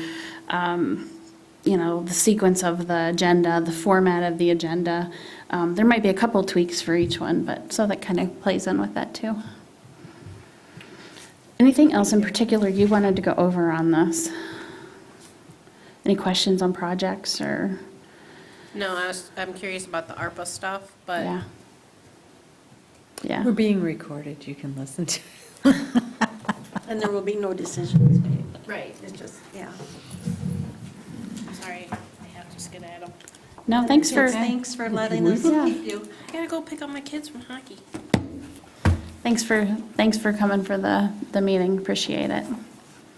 the sequence of the agenda, the format of the agenda. There might be a couple tweaks for each one, but, so that kind of plays in with that too. Anything else in particular you wanted to go over on this? Any questions on projects or, No, I'm curious about the ARPA stuff, but yeah? Yeah. We're being recorded, you can listen to. And there will be no decisions made. Right. It's just, yeah. Sorry, I have to skedaddle. No, thanks for, Thanks for letting us Yeah. keep you. I gotta go pick up my kids from hockey. thanks for coming for the meeting, appreciate it.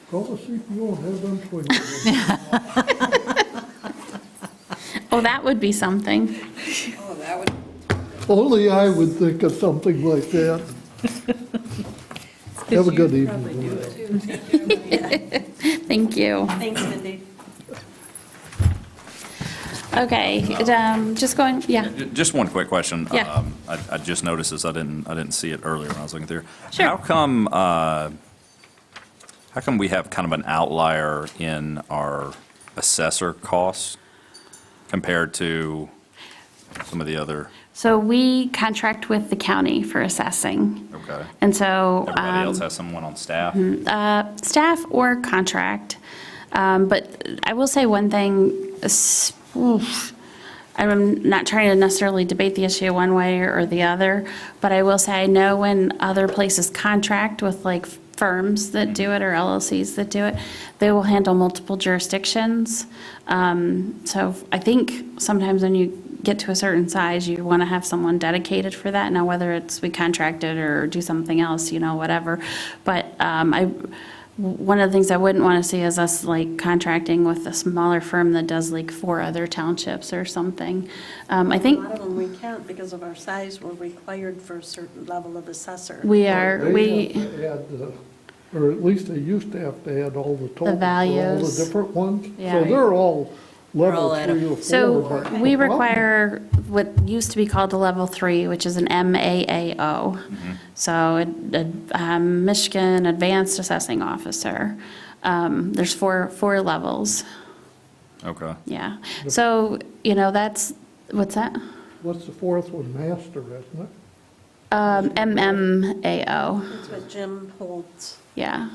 Call the CPO and have them twing. Oh, that would be something. Only I would think of something like that. Have a good evening. Thank you. Thanks, Mindy. Okay, just going, yeah, Just one quick question. Yeah. I just noticed this, I didn't see it earlier when I was looking through. Sure. How come we have kind of an outlier in our assessor costs compared to some of the other? so we contract with the county for assessing. Okay. And so. Everybody else has someone on staff? Staff or contract. But I will say one thing, I'm not trying to necessarily debate the issue one way or the other, but I will say I know when other places contract with like firms that do it or LLCs that do it, they will handle multiple jurisdictions. So I think sometimes when you get to a certain size, you want to have someone dedicated for that. Now, whether it's we contract it or do something else, whatever. But one of the things I wouldn't want to see is us like contracting with a smaller firm that does like 4 other townships or something. I A think lot of them we can't because of our size, we're required for a certain level of assessor. we They are, have to add, or at least they used to have to add all the totals for all values. the different ones. Yeah. So they're all level all at a- 3 or 4. so but we the problem- require what used to be called a level 3, which is an MAAO. So Michigan Advanced Assessing Officer. There's four levels, Okay. yeah. So, that's, what's that? What's the 4th one? Master, isn't it? MMAO, That's what Jim holds yeah.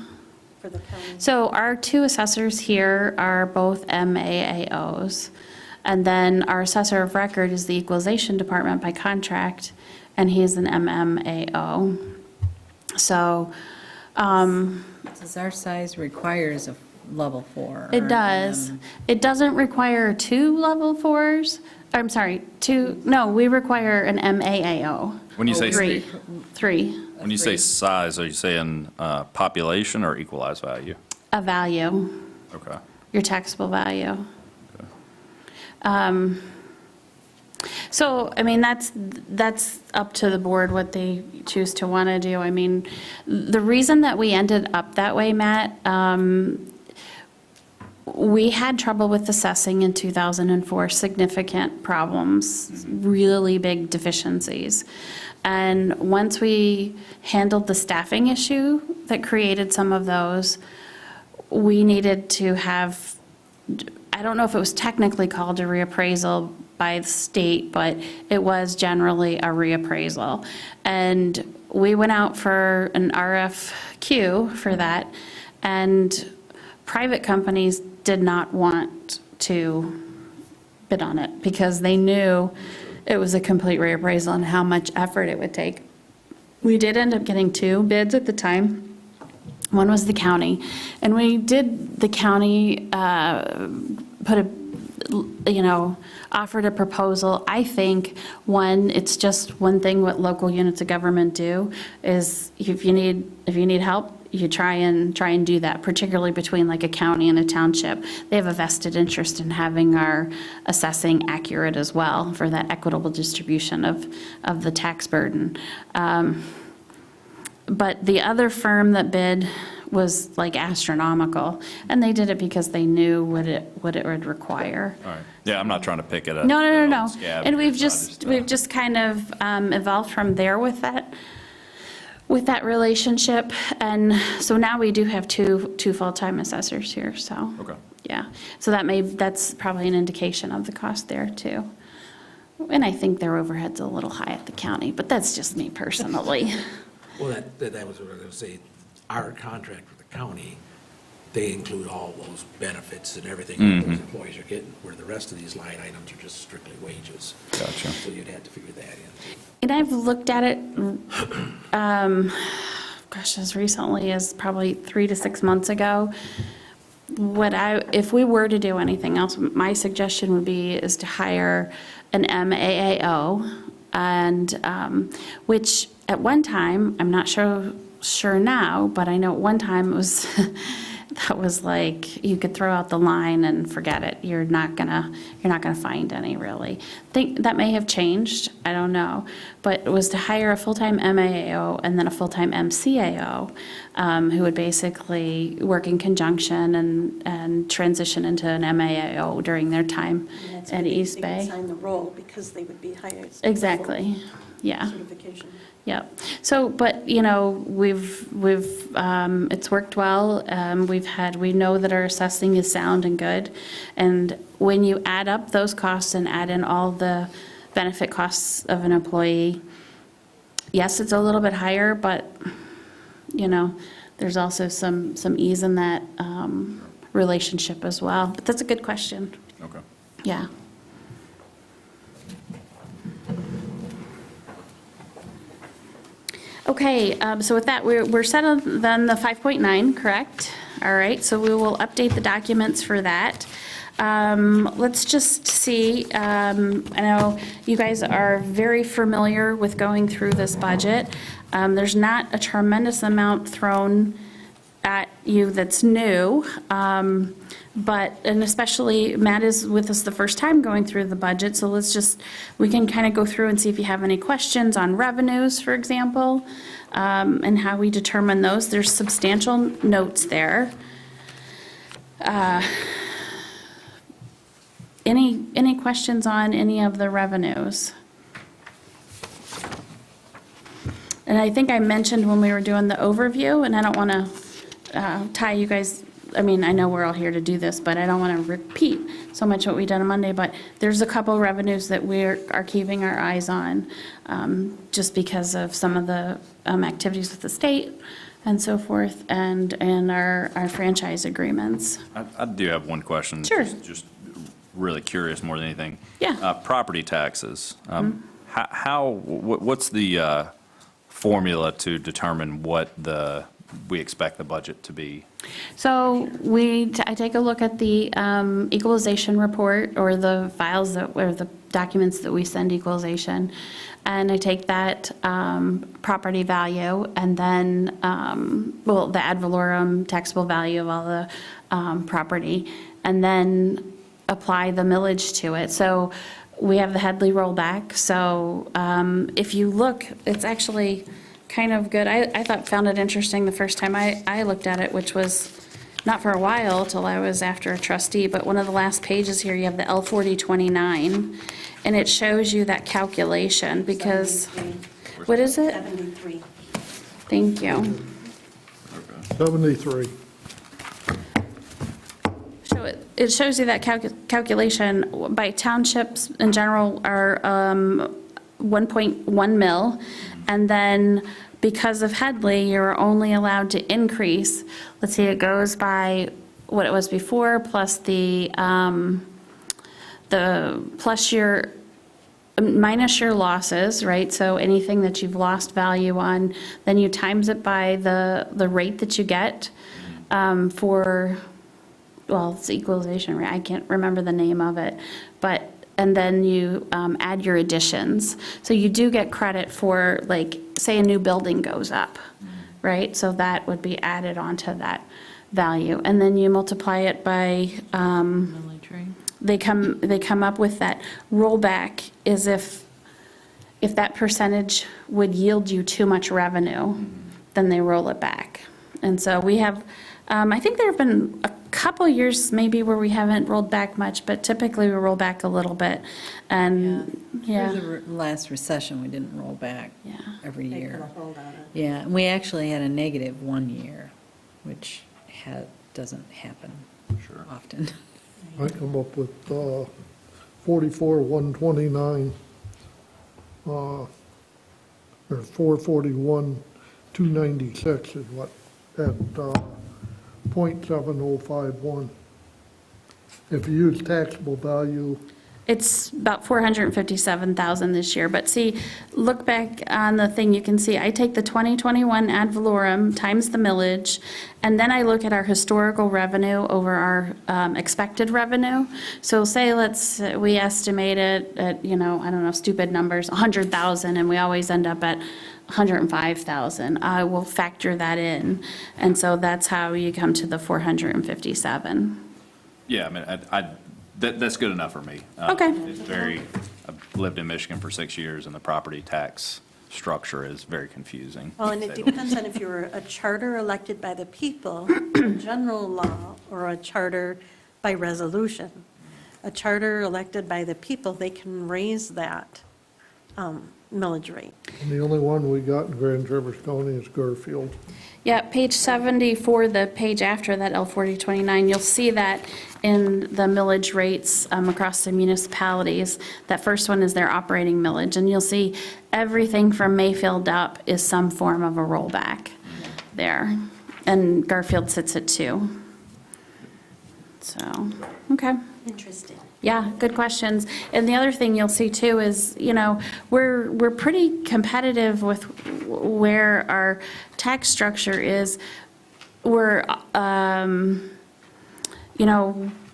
for the county. So our 2 assessors here are both MAAOs. And then our assessor of record is the equalization department by contract, and he's an MMAO. So Does our size requires a level 4? it does. It doesn't require 2 level 4s. I'm sorry, 2, no, we require an MAAO. When you say, 3. when you say size, are you saying population or equalized value? A value, Okay. your taxable value. So, I mean, that's up to the board what they choose to want to do. I mean, the reason that we ended up that way, Matt, we had trouble with assessing in 2004, significant problems, really big deficiencies. And once we handled the staffing issue that created some of those, we needed to have, I don't know if it was technically called a reappraisal by the state, but it was generally a reappraisal. And we went out for an RFQ for that, and private companies did not want to bid on it because they knew it was a complete reappraisal and how much effort it would take. We did end up getting 2 bids at the time. One was the county, and we did, the county offered a proposal. I think, one, it's just one thing what local units of government do is if you need help, you try and do that, particularly between like a county and a township. They have a vested interest in having our assessing accurate as well for that equitable distribution of the tax burden. But the other firm that bid was like astronomical, and they did it because they knew what it would require. All right. Yeah, I'm not trying to pick it up. No. And we've just kind of evolved from there with that relationship. And so now we do have two full-time assessors here, so. Okay. Yeah, so that's probably an indication of the cost there too. And I think their overhead's a little high at the county, but that's just me personally. Well, that was what I was going to say. Our contract with the county, they include all those benefits and everything that those employees are getting, where the rest of these line items are just strictly wages. Gotcha. So you'd have to figure that in. And I've looked at it, gosh, as recently as probably 3 to 6 months ago. If we were to do anything else, my suggestion would be is to hire an MAAO, and, which at one time, I'm not sure now, but I know at one time it was, that was like, you could throw out the line and forget it. You're not gonna find any, really. Think that may have changed, I don't know. But it was to hire a full-time MAAO and then a full-time MCAO, who would basically work in conjunction and transition into an MAAO during their time And that's at when East they Bay. would sign the role because they would be hired. Exactly, yeah. Certification. Yep. So, but, you know, it's worked well. We know that our assessing is sound and good. And when you add up those costs and add in all the benefit costs of an employee, yes, it's a little bit higher, but, you know, there's also some ease in that relationship as well. But that's a good question. Okay. Yeah. Okay, so with that, we're set on then the 5.9, correct? All right, so we will update the documents for that. Let's just see, I know you guys are very familiar with going through this budget. There's not a tremendous amount thrown at you that's new, and especially Matt is with us the first time going through the budget, so we can kind of go through and see if you have any questions on revenues, for example, and how we determine those. There's substantial notes there. Any questions on any of the revenues? And I think I mentioned when we were doing the overview, and I don't want to tie you guys, I mean, I know we're all here to do this, but I don't want to repeat so much what we did on Monday, but there's a couple revenues that we are keeping our eyes on, just because of some of the activities with the state and so forth, and our franchise agreements. I do have one question. Sure. Just really curious more than anything. Yeah. Property taxes. What's the formula to determine what we expect the budget to be? So I take a look at the equalization report, or the files or the documents that we send equalization, and I take that property value, and then, the ad valorem taxable value of all the property, and then apply the millage to it. So we have the Headley rollback. So if you look, it's actually kind of good. I found it interesting the first time I looked at it, which was not for a while till I was after a trustee, but one of the last pages here, you have the L4029, and it shows you that calculation because, 73. what is it? 73. Thank you. 73. So it shows you that calculation by townships in general are 1.1 mil, and then because of Headley, you're only allowed to increase, let's see, it goes by what it was before, plus minus your losses, right? So anything that you've lost value on, then you times it by the rate that you get it's the equalization rate, I can't remember the name of it, and then you add your additions. So you do get credit for, like, say a new building goes up, right? So that would be added onto that value. And then you multiply it by, they come up with that rollback is if that percentage would yield you too much revenue, then they roll it back. And so we have, I think there have been a couple years maybe where we haven't rolled back much, but typically we roll back a little bit. And, yeah. Through the last recession, we didn't roll back Yeah. every They put year. a hold on it. Yeah, and we actually had a negative one year, which doesn't happen often. I come up with 44,129, or 441,296 is what, at .7051. If you use taxable value, It's about 457,000 this year, but see, look back on the thing, you can see, I take the 2021 ad valorem times the millage, and then I look at our historical revenue over our expected revenue. So say we estimate it at, I don't know, stupid numbers, 100,000, and we always end up at 105,000. I will factor that in, and so that's how you come to the 457. Yeah, I mean, that's good enough for me. Okay. I've lived in Michigan for 6 years, and the property tax structure is very confusing. Well, and it depends on if you're a charter elected by the people, general law, or a charter by resolution. A charter elected by the people, they can raise that millage rate. and the only one we got in Grand Traverse County is Garfield. Yeah, page 74, the page after that, L4029, you'll see that in the millage rates across the municipalities. That first one is their operating millage, and you'll see everything from Mayfield up is some form of a rollback there. And Garfield sits at 2. So, okay. Interesting. Yeah, good questions. And the other thing you'll see too is, we're pretty competitive with where our tax structure is. We're,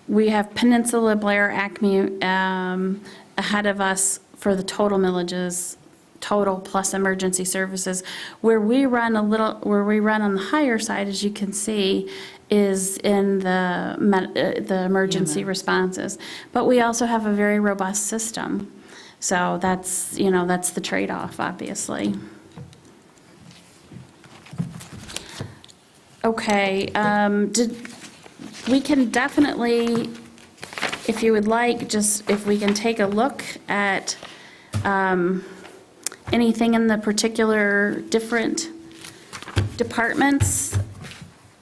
we have Peninsula, Blair, Acme ahead of us for the total millages, total plus emergency services. Where we run on the higher side, as you can see, is in the emergency responses. But we also have a very robust system. So that's the trade-off, obviously. Okay, we can definitely, if you would like, if we can take a look at anything in the particular different departments.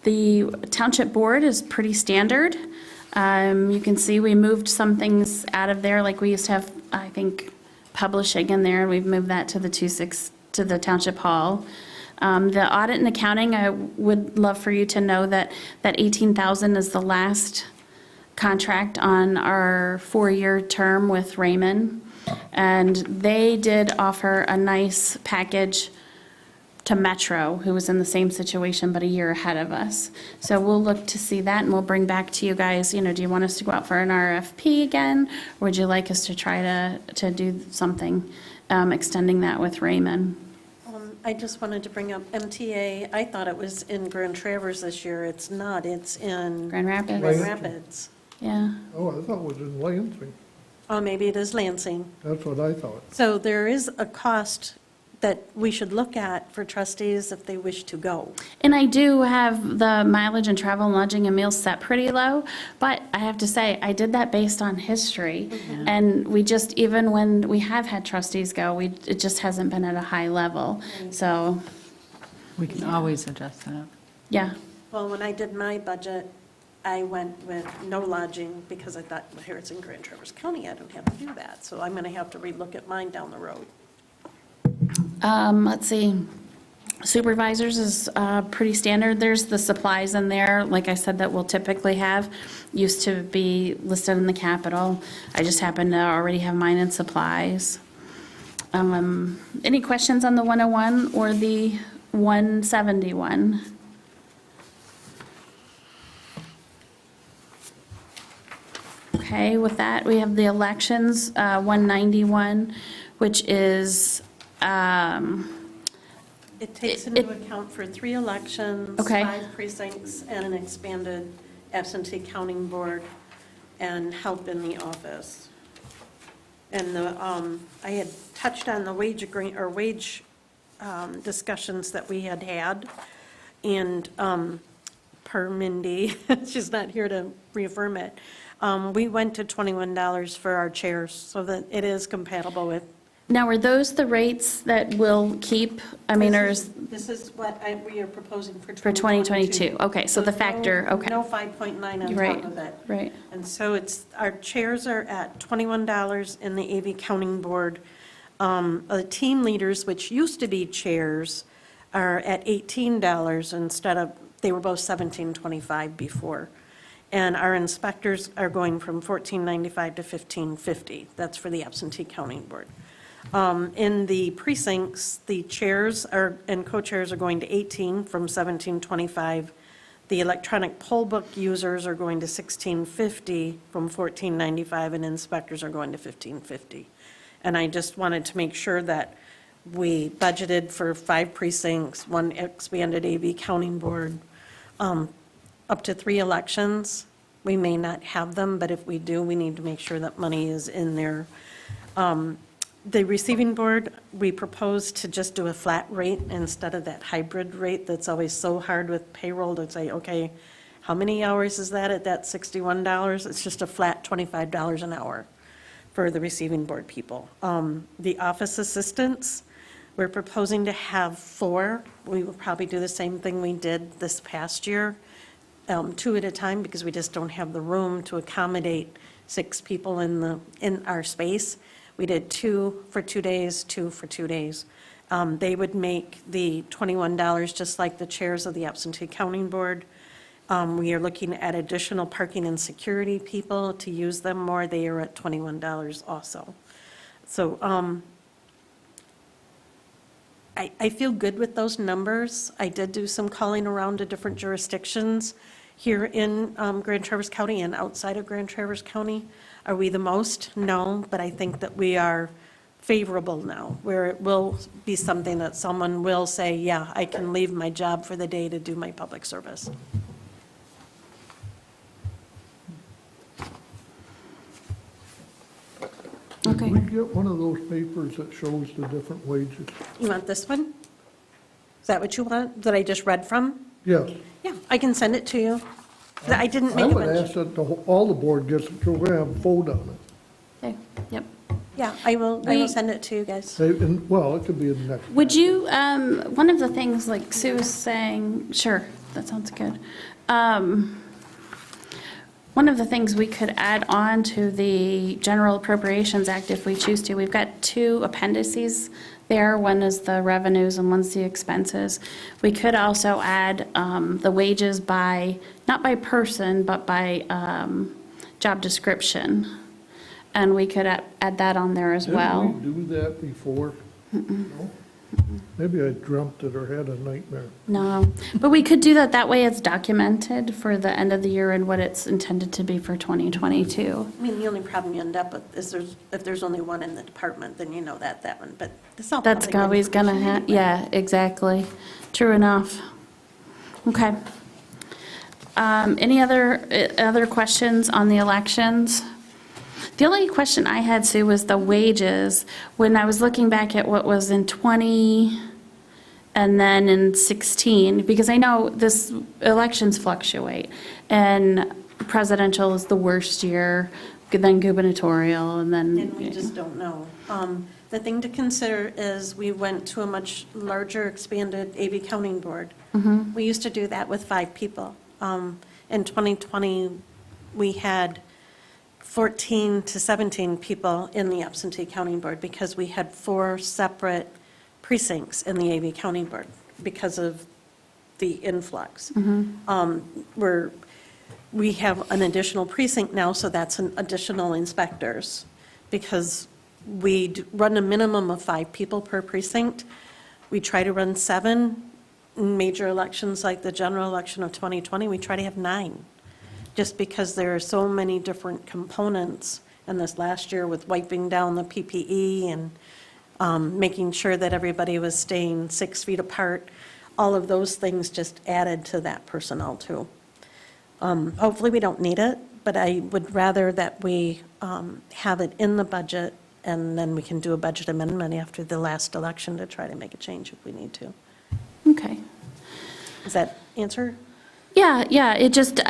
The township board is pretty standard. You can see we moved some things out of there, like we used to have, I think, publishing in there, and we've moved that to the to the township hall. The audit and accounting, I would love for you to know that 18,000 is the last contract on our 4-year term with Raymond. And they did offer a nice package to Metro, who was in the same situation but a year ahead of us. So we'll look to see that, and we'll bring back to you guys, do you want us to go out for an RFP again? Or would you like us to try to do something, extending that with Raymond? I just wanted to bring up MTA. I thought it was in Grand Traverse this year. It's not. It's in Grand Rapids? Grand Rapids. Yeah. Oh, I thought it was in Lansing. Oh, maybe it is Lansing. That's what I thought. So there is a cost that we should look at for trustees if they wish to go. And I do have the mileage and travel and lodging and meals set pretty low, but I have to say, I did that based on history. And we just, even when we have had trustees go, it just hasn't been at a high level. So, We can always adjust that. yeah. Well, when I did my budget, I went with no lodging because I thought, well, here it's in Grand Traverse County, I don't have to do that. So I'm going to have to relook at mine down the road. Let's see. Supervisors is pretty standard. There's the supplies in there, like I said, that we'll typically have. Used to be listed in the capital. I just happen to already have mine in supplies. Any questions on the 101 or the 171? Okay, with that, we have the elections, 191, which is, It takes into account for 3 elections, Okay. 5 precincts, and an expanded absentee counting board, and help in the office. And I had touched on the wage discussions that we had had, and per Mindy, she's not here to reaffirm it, we went to $21 for our chairs, so that it is compatible with Now, are those the rates that will keep, I mean, or is, This is what we are proposing for for 2022? Okay, so the no- factor, okay. No 5.9 on Right, top of it. right. And so it's, our chairs are at $21 in the AV Counting Board. The team leaders, which used to be chairs, are at $18 instead of, they were both $17.25 before. And our inspectors are going from $14.95 to $15.50. That's for the absentee counting board. In the precincts, the chairs are, and co-chairs are going to 18 from 17.25. The electronic poll book users are going to 16.50 from 14.95, and inspectors are going to 15.50. And I just wanted to make sure that we budgeted for 5 precincts, 1 expanded AV counting board, up to 3 elections. We may not have them, but if we do, we need to make sure that money is in there. The receiving board, we propose to just do a flat rate instead of that hybrid rate that's always so hard with payroll to say, okay, how many hours is that at that $61? It's just a flat $25 an hour for the receiving board people. The office assistants, we're proposing to have 4. We will probably do the same thing we did this past year, 2 at a time, because we just don't have the room to accommodate 6 people in our space. We did 2 for 2 days, 2 for 2 days. They would make the $21, just like the chairs of the absentee counting board. We are looking at additional parking and security people to use them more. They are at $21 also. So I feel good with those numbers. I did do some calling around to different jurisdictions here in Grand Traverse County and outside of Grand Traverse County. Are we the most? No, but I think that we are favorable now, where it will be something that someone will say, yeah, I can leave my job for the day to do my public service. Okay. Did we get one of those papers that shows the different wages? You want this one? Is that what you want, that I just read from? Yes. Yeah, I can send it to you. I didn't I make a would bunch. ask that all the board gets it, so we're gonna have a vote on it. Okay, yep. Yeah, I will send it to you guys. Well, it could be in the next. Would you, one of the things like Sue was saying, sure, that sounds good. One of the things we could add on to the General Appropriations Act if we choose to, we've got 2 appendices there. One is the revenues and one's the expenses. We could also add the wages by, not by person, but by job description. And we could add that on there as well. Didn't we do that before? No? Maybe I dreamt it or had a nightmare. No, but we could do that. That way it's documented for the end of the year and what it's intended to be for 2022. I mean, the only problem you end up with is if there's only one in the department, then you know that one, but it's all That's public always gonna information anyway. yeah, exactly. True enough. Okay. Any other questions on the elections? The only question I had, Sue, was the wages. When I was looking back at what was in 20 and then in 16, because I know this, elections fluctuate, and presidential is the worst year, then gubernatorial, and then. And we just don't know. The thing to consider is we went to a much larger expanded AV counting board. We used to do that with 5 people. In 2020, we had 14 to 17 people in the absentee counting board because we had 4 separate precincts in the AV counting board because of the influx. We have an additional precinct now, so that's an additional inspectors because we run a minimum of 5 people per precinct. We try to run 7. In major elections like the general election of 2020, we try to have 9. Just because there are so many different components in this last year with wiping down the PPE and making sure that everybody was staying 6 feet apart, all of those things just added to that personnel too. Hopefully we don't need it, but I would rather that we have it in the budget and then we can do a budget amendment after the last election to try to make a change if we need to. Okay. Does that answer? Yeah, it just,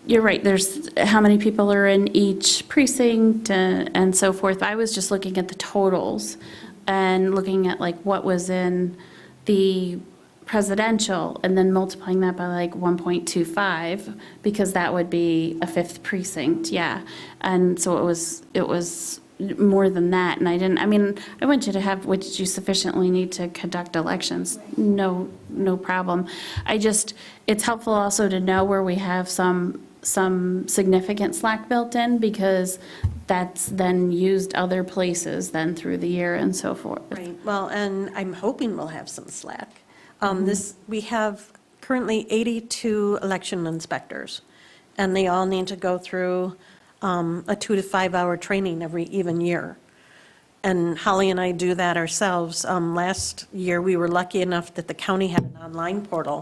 you're right, there's how many people are in each precinct and so forth. I was just looking at the totals and looking at like what was in the presidential and then multiplying that by like 1.25 because that would be a fifth precinct, yeah. And so it was more than that, and I want you to have what you sufficiently need to conduct elections, no problem. It's helpful also to know where we have some significant slack built in, because that's then used other places then through the year and so forth. Right, well, and I'm hoping we'll have some slack. We have currently 82 election inspectors, and they all need to go through a 2 to 5 hour training every even year. And Holly and I do that ourselves. Last year, we were lucky enough that the county had an online portal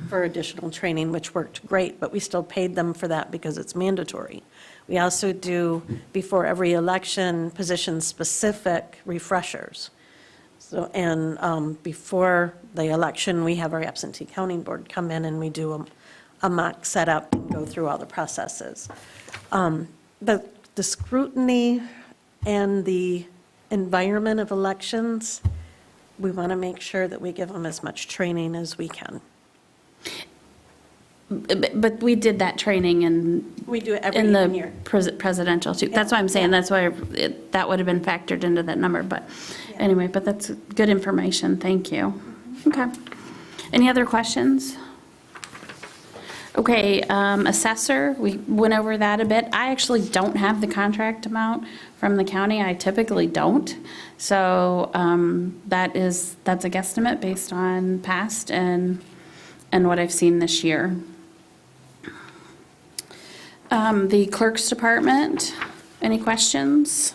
for additional training, which worked great, but we still paid them for that because it's mandatory. We also do, before every election, position-specific refreshers. So, and before the election, we have our absentee counting board come in and we do a mock setup and go through all the processes. But the scrutiny and the environment of elections, we want to make sure that we give them as much training as we can. But we did that training We do it every in even the year. presidential too. That's why I'm saying, that's why that would have been factored into that number, but anyway, but that's good information, thank you. Okay. Any other questions? Okay, assessor, we went over that a bit. I actually don't have the contract amount from the county, I typically don't. So that's a guesstimate based on past and what I've seen this year. The clerk's department, any questions?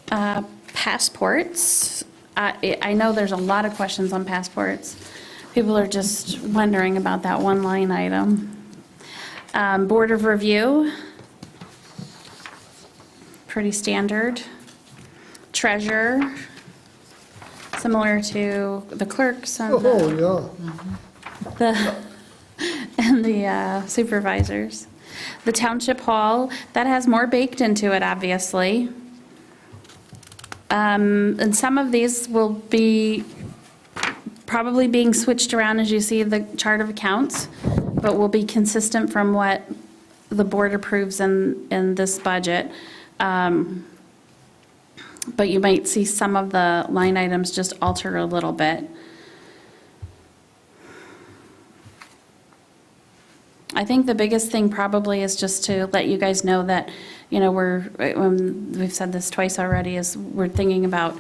Passports, I know there's a lot of questions on passports. People are just wondering about that one line item. Board of review, pretty standard. Treasurer, similar to the clerks and the supervisors. The township hall, that has more baked into it, obviously. And some of these will be probably being switched around as you see the chart of accounts, but will be consistent from what the board approves in this budget. But you might see some of the line items just alter a little bit. I think the biggest thing probably is just to let you guys know that, we've said this twice already, is we're thinking about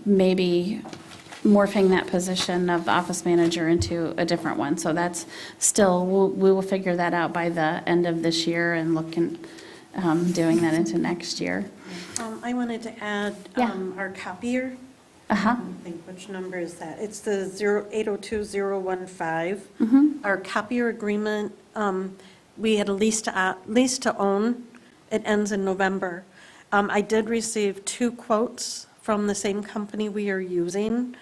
maybe morphing that position of office manager into a different one. So that's still, we will figure that out by the end of this year and looking, doing that into next year. I wanted to add Yeah. our copier. Uh-huh. I think, which number is that? It's the 802015. Our copier agreement, we had a lease to own. It ends in November. I did receive 2 quotes from the same company we are using.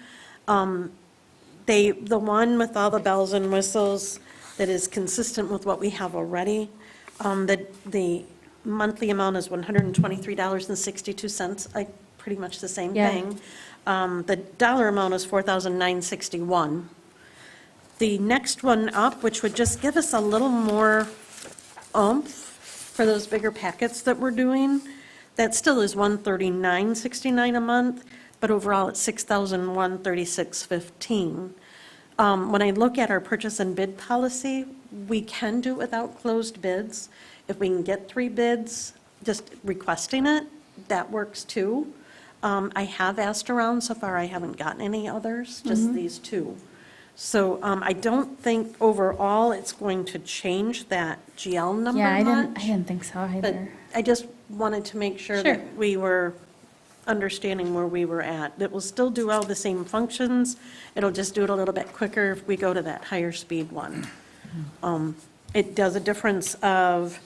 The one with all the bells and whistles that is consistent with what we have already, the monthly amount is $123.62, like pretty much the same Yeah. thing. The dollar amount is $4,961. The next one up, which would just give us a little more oomph for those bigger packets that we're doing, that still is $139.69 a month, but overall it's $6,136.15. When I look at our purchase and bid policy, we can do it without closed bids. If we can get 3 bids, just requesting it, that works too. I have asked around, so far I haven't gotten any others, just these 2. So I don't think overall it's going to change that GL number Yeah, I much. didn't think so But either. I just wanted to make sure Sure. that we were understanding where we were at. It will still do all the same functions. It'll just do it a little bit quicker if we go to that higher speed one. It does a difference of,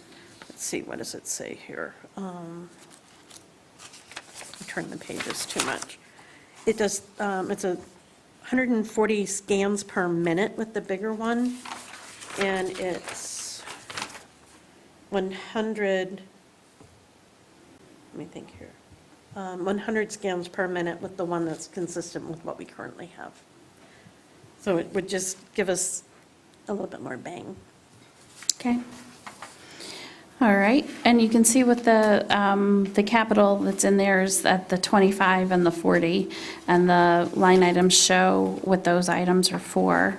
let's see, what does it say here? I'm turning the pages too much. It does, it's 140 scans per minute with the bigger one. And it's 100, let me think here, 100 scans per minute with the one that's consistent with what we currently have. So it would just give us a little bit more bang. Okay. All right, and you can see with the capital that's in there is at the 25 and the 40, and the line items show what those items are for.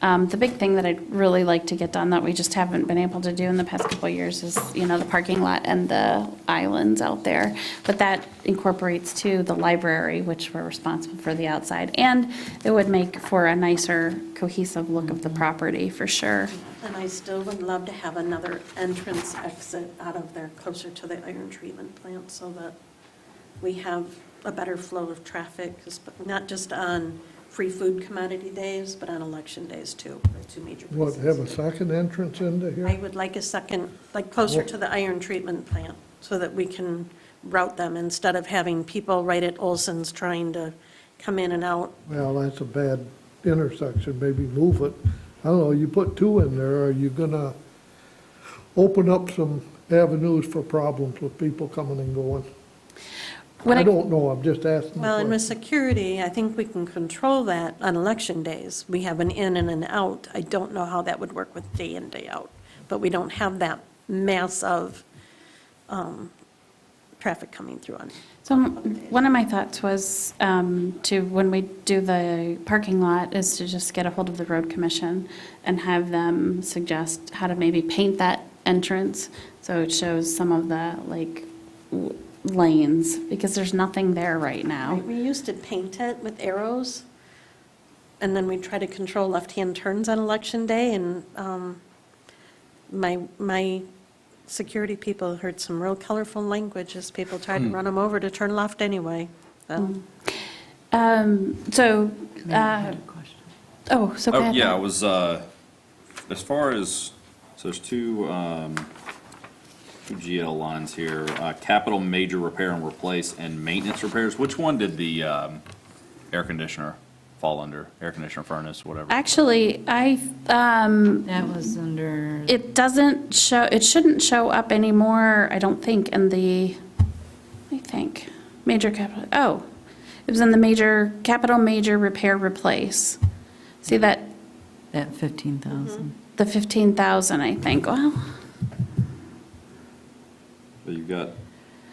The big thing that I'd really like to get done that we just haven't been able to do in the past couple of years is, the parking lot and the islands out there. But that incorporates too the library, which we're responsible for the outside. And it would make for a nicer cohesive look of the property for sure. And I still would love to have another entrance exit out of there closer to the iron treatment plant so that we have a better flow of traffic, not just on free food commodity days, but on election days too, the two major What, places. have a second entrance into I here? would like a second, like closer to the iron treatment plant, so that we can route them instead of having people right at Olson's trying to come in and out. Well, that's a bad intersection, maybe move it. I don't know, you put two in there, are you gonna open up some avenues for problems with people coming and going? I don't know, I'm just asking. the Well, and with question. security, I think we can control that on election days. We have an in and an out. I don't know how that would work with day in, day out. But we don't have that mass of traffic coming through on. So one of my thoughts was when we do the parking lot, is to just get a hold of the road commission and have them suggest how to maybe paint that entrance so it shows some of the lanes, because there's nothing there right now. We used to paint it with arrows, and then we try to control left-hand turns on election day, and my security people heard some real colorful language as people tried to run them over to turn left anyway. So, So, I had a question. so go Oh, ahead. yeah, I was, as far as, so there's two GL lines here, capital major repair and replace and maintenance repairs. Which one did the air conditioner fall under? Air conditioner, furnace, whatever? Actually, That was under, it doesn't show, it shouldn't show up anymore, I don't think, in major capital, it was in the capital major repair replace. See that, that 15,000. the 15,000, I think, well, So you've got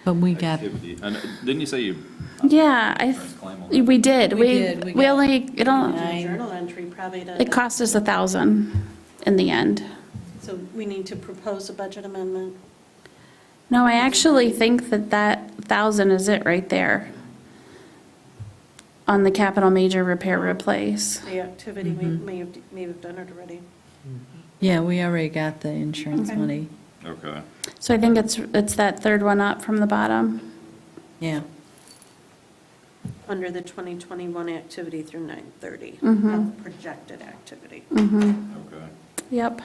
But we got, activity, and didn't you say you? yeah, claim on that? we did. We did, we We got only, journal entry probably to. it cost us 1,000 in the end. So we need to propose a budget amendment. No, I actually think that 1,000 is it right there on the capital major repair replace. The activity, we may have done it already. yeah, we already got the insurance Okay. money. Okay. So I think it's that third one up from the bottom. Yeah. Under the 2021 activity through 9/30, Mhm. projected activity. Okay. Yep.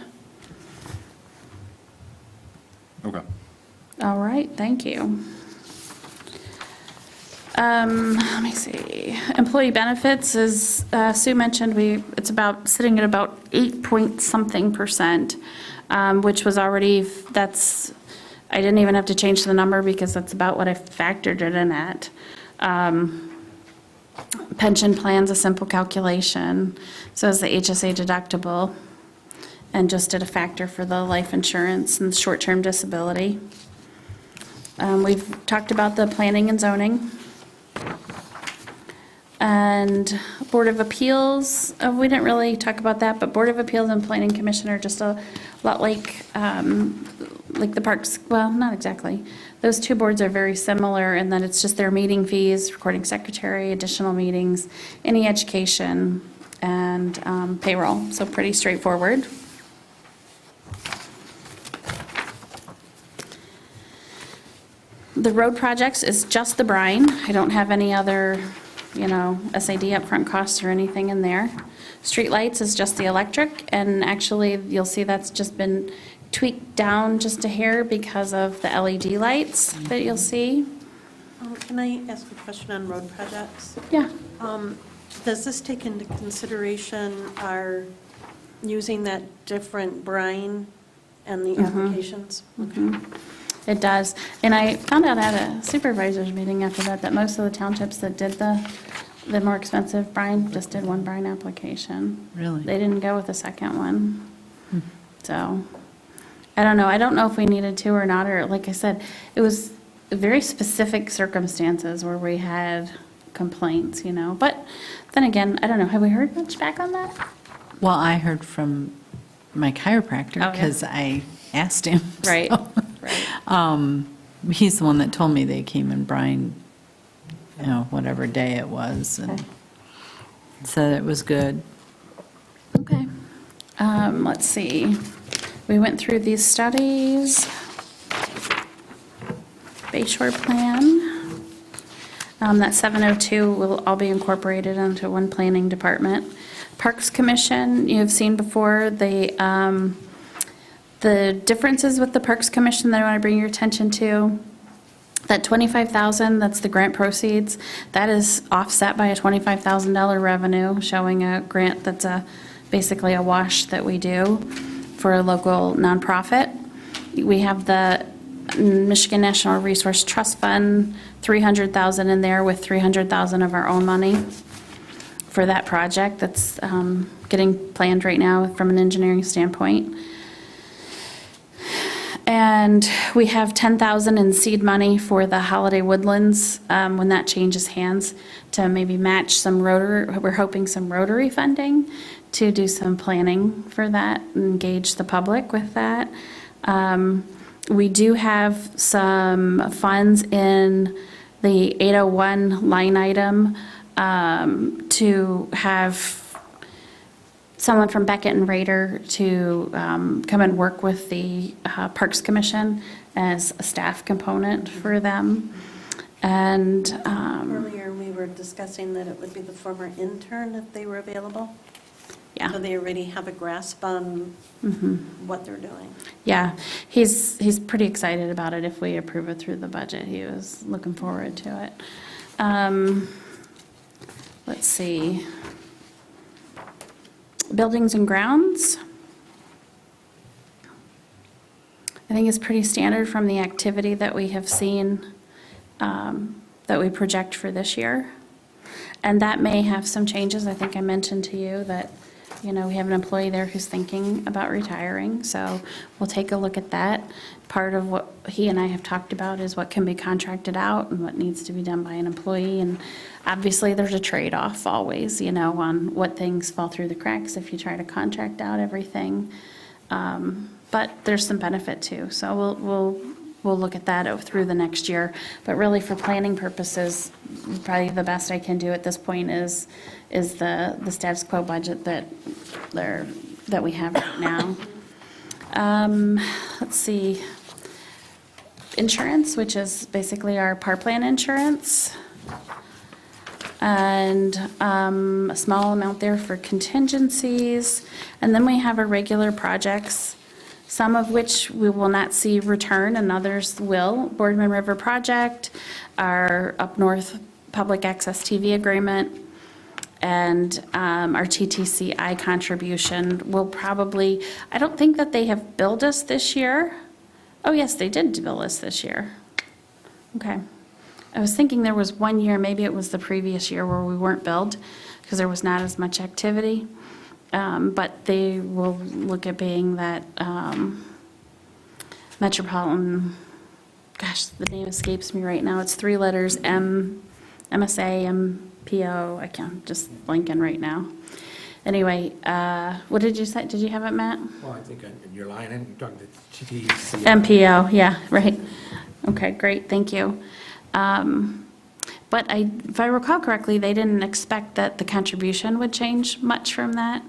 Okay. All right, thank you. Let me see. Employee benefits, as Sue mentioned, it's sitting at about 8-point-something%, which was already, I didn't even have to change the number because that's about what I factored it in at. Pension plan's a simple calculation, so is the HSA deductible, and just did a factor for the life insurance and short-term disability. We've talked about the planning and zoning. And Board of Appeals, we didn't really talk about that, but Board of Appeals and Planning Commission are just a lot like the parks, well, not exactly. Those two boards are very similar in that it's just their meeting fees, recording secretary, additional meetings, any education, and payroll, so pretty straightforward. The road projects is just the brine. I don't have any other, SAD upfront costs or anything in there. Streetlights is just the electric, and actually, you'll see that's just been tweaked down just a hair because of the LED lights that you'll see. Can I ask a question on road projects? Yeah. Does this take into consideration our using that different brine and the applications? It does. And I found out at a supervisor's meeting after that most of the townships that did the more expensive brine just did one brine application. Really? They didn't go with the second one. So, I don't know. I don't know if we needed to or not, or like I said, it was very specific circumstances where we had complaints, you know. But then again, I don't know. Have we heard much back on that? Well, I heard from my chiropractor Oh, yeah. because I asked him. Right, so, right. He's the one that told me they came in brine, you know, whatever day it was, and Okay. said it was good. Okay. Let's see. We went through these studies. Bayshore Plan. That 702 will all be incorporated into one planning department. Parks Commission, you've seen before, the differences with the Parks Commission that I want to bring your attention to. That $25,000, that's the grant proceeds, that is offset by a $25,000 revenue, showing a grant that's basically a wash that we do for a local nonprofit. We have the Michigan National Resource Trust Fund, $300,000 in there with $300,000 of our own money for that project that's getting planned right now from an engineering standpoint. And we have $10,000 in seed money for the Holiday Woodlands when that changes hands to maybe match some Rotary. We're hoping some Rotary funding to do some planning for that, engage the public with that. We do have some funds in the 801 line item to have someone from Beckett and Rader to come and work with the Parks Commission as a staff component for them. And Earlier, we were discussing that it would be the former intern if they were available. yeah, So they already have a grasp on what they're doing. yeah, he's pretty excited about it if we approve it through the budget. He was looking forward to it. Let's see. Buildings and grounds. I think it's pretty standard from the activity that we have seen, that we project for this year. And that may have some changes. I think I mentioned to you that, you know, we have an employee there who's thinking about retiring, so we'll take a look at that. Part of what he and I have talked about is what can be contracted out and what needs to be done by an employee. And obviously, there's a trade-off always, you know, on what things fall through the cracks if you try to contract out everything. But there's some benefit too, so we'll look at that through the next year. But really, for planning purposes, probably the best I can do at this point is the status quo budget that we have right now. Let's see. Insurance, which is basically our par plan insurance. And a small amount there for contingencies. And then we have our regular projects, some of which we will not see return and others will. Boardman River Project, our Up North Public Access TV agreement, and our TTCI contribution will probably, I don't think that they have billed us this year. Oh, yes, they did bill us this year. Okay. I was thinking there was one year, maybe it was the previous year, where we weren't billed because there was not as much activity. But they will look at being that Metropolitan, gosh, the name escapes me right now. It's 3 letters, MSA, MPO. I can't, just blanking right now. Anyway, what did you say? Did you have it, Matt? Well, I think in your line, you're talking to TTC. MPO, yeah, right. Okay, great, thank you. But if I recall correctly, they didn't expect that the contribution would change much from that.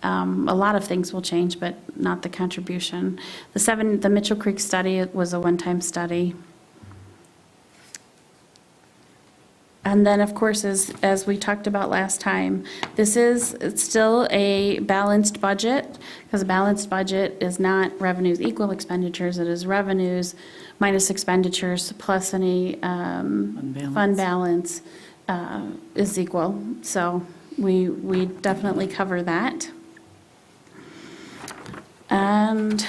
A lot of things will change, but not the contribution. The Mitchell Creek study was a one-time study. And then, of course, as we talked about last time, it's still a balanced budget, because a balanced budget is not revenues equal expenditures, it is revenues minus expenditures plus any fund balance is equal. So we definitely cover that. And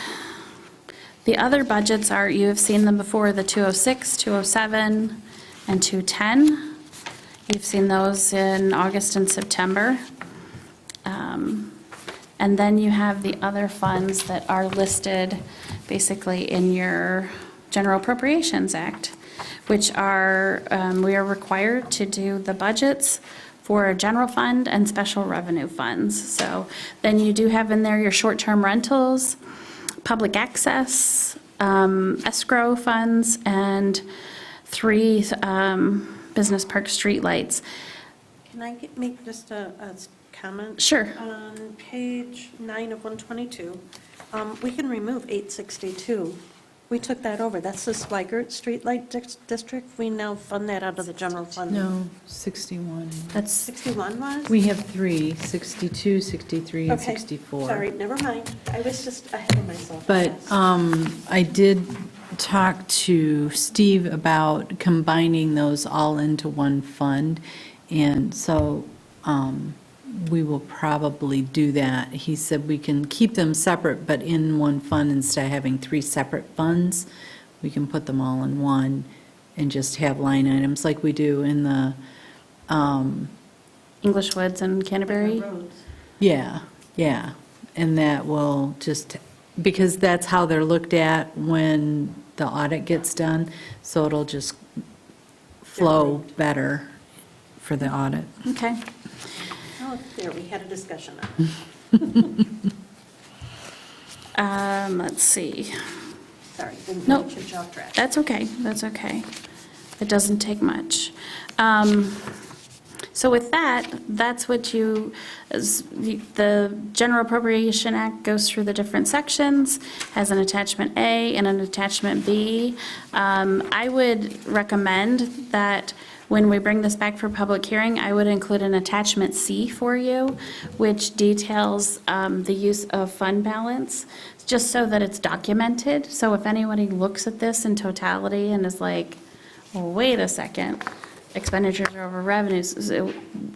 the other budgets are, you have seen them before, the 206, 207, and 210. You've seen those in August and September. And then you have the other funds that are listed basically in your General Appropriations Act, which are, we are required to do the budgets for general fund and special revenue funds. So then you do have in there your short-term rentals, public access, escrow funds, and 3 business park streetlights. Can I make just a comment? Sure. On page 9 of 122, we can remove 862. We took that over. That's the Swigert Streetlight District. We now fund that out of the general fund. No, 61. That's, 61 was? We have 3, 62, 63, and Okay, 64. Sorry, never mind. I was just ahead of myself. But Yes. I did talk to Steve about combining those all into one fund, and so we will probably do that. He said we can keep them separate, but in one fund instead of having 3 separate funds. We can put them all in one and just have line items like we do in the, English Woods and Canterbury. Roads. yeah, yeah. And that will just, because that's how they're looked at when the audit gets done, so it'll just flow better for the audit. Okay. Oh, there, we had a discussion on it. Let's see. Sorry, didn't Nope. mention job track. That's okay, that's okay. It doesn't take much. So with that, that's what you, the General Appropriation Act goes through the different sections, has an attachment A and an attachment B. I would recommend that when we bring this back for public hearing, I would include an attachment C for you, which details the use of fund balance, just so that it's documented. So if anybody looks at this in totality and is like, well, wait a second, expenditures are over revenues. So,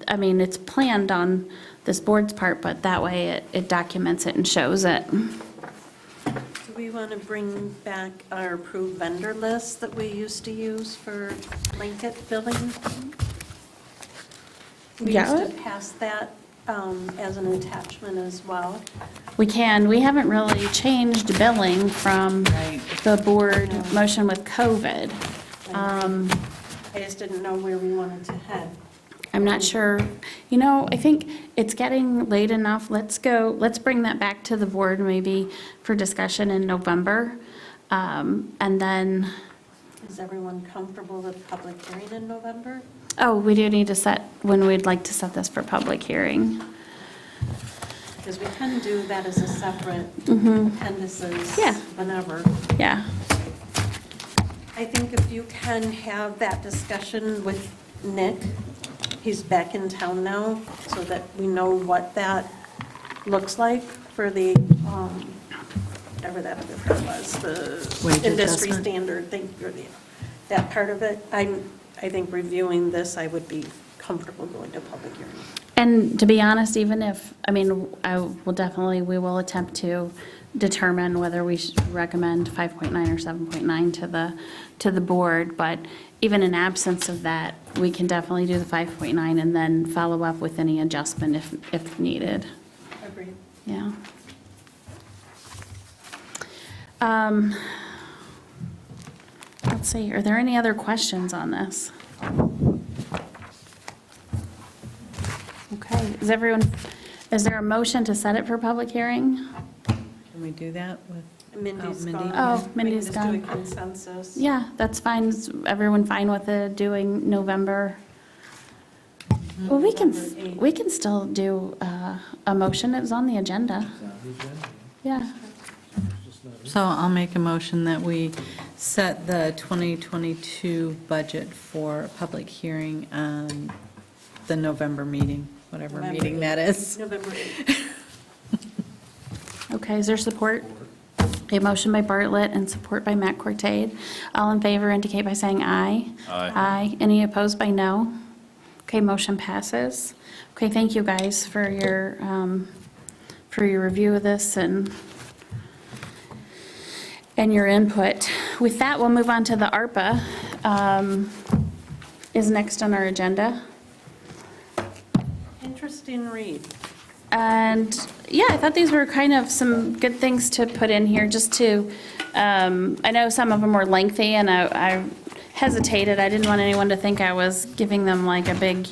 I mean, it's planned on this board's part, but that way it documents it and shows it. Do we want to bring back our approved vendor list that we used to use for blanket billing? We Yeah. used to pass that as an attachment as well. We can, we haven't really changed billing from the board motion with COVID. I just didn't know where we wanted to head. I'm not sure, I think it's getting late enough. Let's bring that back to the board maybe for discussion in November. And then, Is everyone comfortable with public hearing in November? we do need to set, when we'd like to set this for public hearing. Because we can do that as a separate appendices Yeah. whenever. Yeah, I think if you can have that discussion with Nick, he's back in town now, so that we know what that looks like for the, whatever that other part was, the Wage industry adjustment? standard thing, or that part of it. I think reviewing this, I would be comfortable going to public hearing. and to be honest, even if, we will attempt to determine whether we should recommend 5.9 or 7.9 to the board, but even in absence of that, we can definitely do the 5.9 and then follow up with any adjustment if needed. Agreed. Yeah. Let's see, are there any other questions on this? Okay, is there a motion to set it for public hearing? Can we do that with? Mindy's Mindy. gone. Oh, Mindy's We gone. can just do a consensus. Yeah, that's fine. Is everyone fine with it, doing November? Well, we can still do a motion. It's on the agenda. Yeah. So I'll make a motion that we set the 2022 budget for a public hearing on the November meeting, whatever November meeting that is. November 8th. Okay, is there support? A motion by Bartlett and support by Matt Cortade. All in favor indicate by saying aye. Aye. Aye. Any opposed by no? Okay, motion passes. Okay, thank you guys for your review of this, and and your input. With that, we'll move on to the ARPA, is next on our agenda. Interesting read. And yeah, I thought these were kind of some good things to put in here, just to, I know some of them were lengthy, and I hesitated. I didn't want anyone to think I was giving them like a big,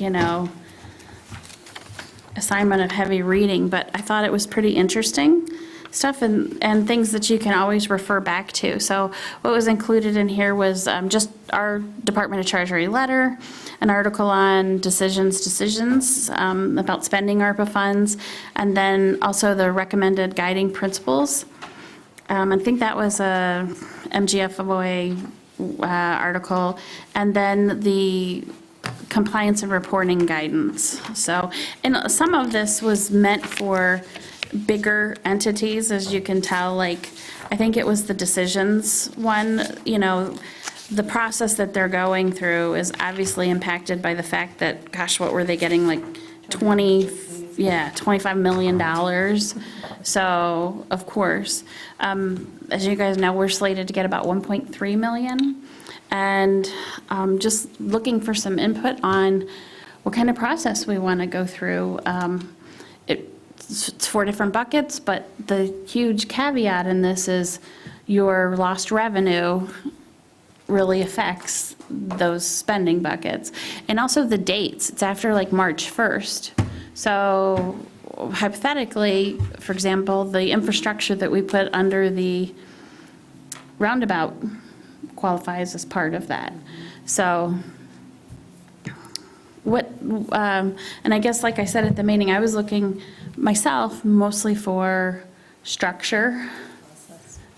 assignment of heavy reading, but I thought it was pretty interesting stuff and things that you can always refer back to. So what was included in here was just our Department of Treasury letter, an article on decisions about spending ARPA funds, and then also the recommended guiding principles. I think that was a MGFOA article, and then the compliance and reporting guidance. So, and some of this was meant for bigger entities, as you can tell, like, I think it was the decisions one, the process that they're going through is obviously impacted by the fact that, gosh, what were they getting, like $25 million. So, of course, as you guys know, we're slated to get about 1.3 million. And just looking for some input on what kind of process we want to go through. It's 4 different buckets, but the huge caveat in this is your lost revenue really affects those spending buckets. And also the dates. It's after like March 1st. So hypothetically, for example, the infrastructure that we put under the roundabout qualifies as part of that. So and I guess, like I said at the meeting, I was looking myself mostly for structure.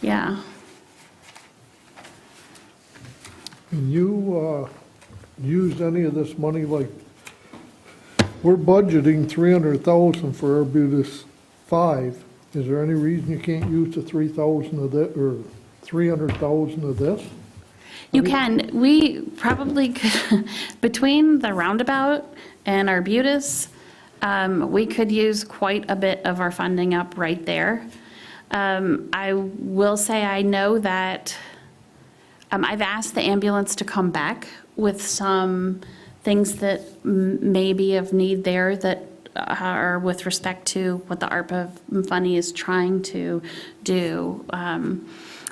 Yeah. Can you use any of this money, like, we're budgeting 300,000 for Arbutus 5. Is there any reason you can't use the 3,000 of that, or 300,000 of this? You can. We probably could, between the roundabout and Arbutus, we could use quite a bit of our funding up right there. I will say I know that I've asked the ambulance to come back with some things that may be of need there that are with respect to what the ARPA money is trying to do.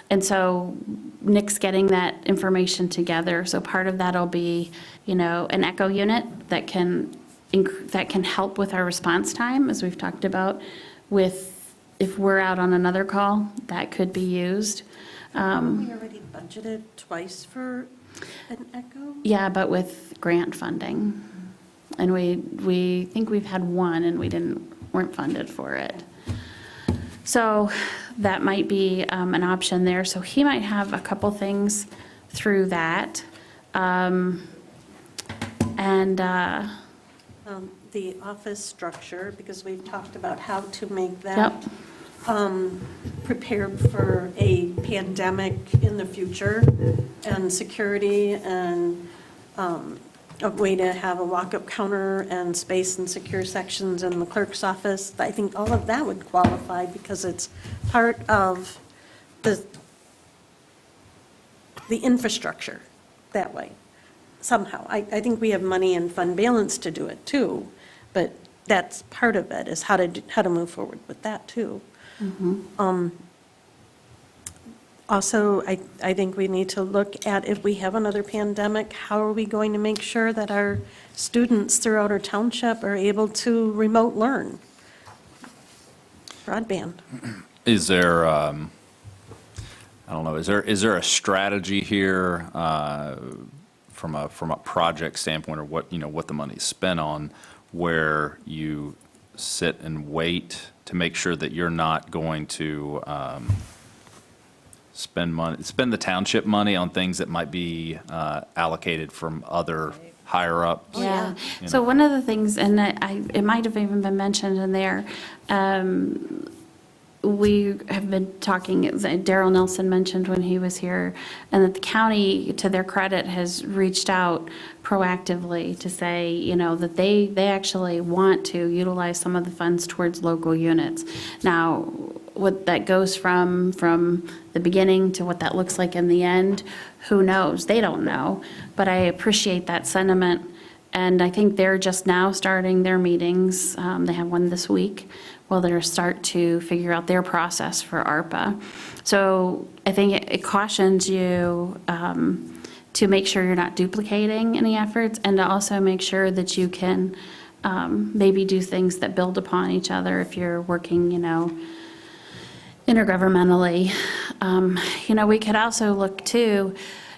And so Nick's getting that information together. So part of that'll be, an echo unit that can help with our response time, as we've talked about. If we're out on another call, that could be used. We already budgeted twice for an echo? Yeah, but with grant funding. And we think we've had one and weren't funded for it. So that might be an option there. So he might have a couple things through that. The office structure, because we've talked about how to make that prepared for a pandemic in the future, and security, and a way to have a walk-up counter and space and secure sections in the clerk's office. I think all of that would qualify because it's part of the infrastructure that way, somehow. I think we have money and fund balance to do it too, but that's part of it, is how to move forward with that too. Also, I think we need to look at, if we have another pandemic, how are we going to make sure that our students throughout our township are able to remote learn? Broadband. Is there, I don't know, is there a strategy here from a project standpoint, or what the money's spent on, where you sit and wait to make sure that you're not going to spend the township money on things that might be allocated from other higher up? Yeah. So one of the things, and it might have even been mentioned in there, we have been talking, Daryl Nelson mentioned when he was here, and that the county, to their credit, has reached out proactively to say, that they actually want to utilize some of the funds towards local units. Now, what that goes from the beginning to what that looks like in the end, who knows? They don't know. But I appreciate that sentiment. And I think they're just now starting their meetings. They have one this week. Well, they'll start to figure out their process for ARPA. So I think it cautions you to make sure you're not duplicating any efforts, and to also make sure that you can maybe do things that build upon each other if you're working, intergovernmentally. We could also look too,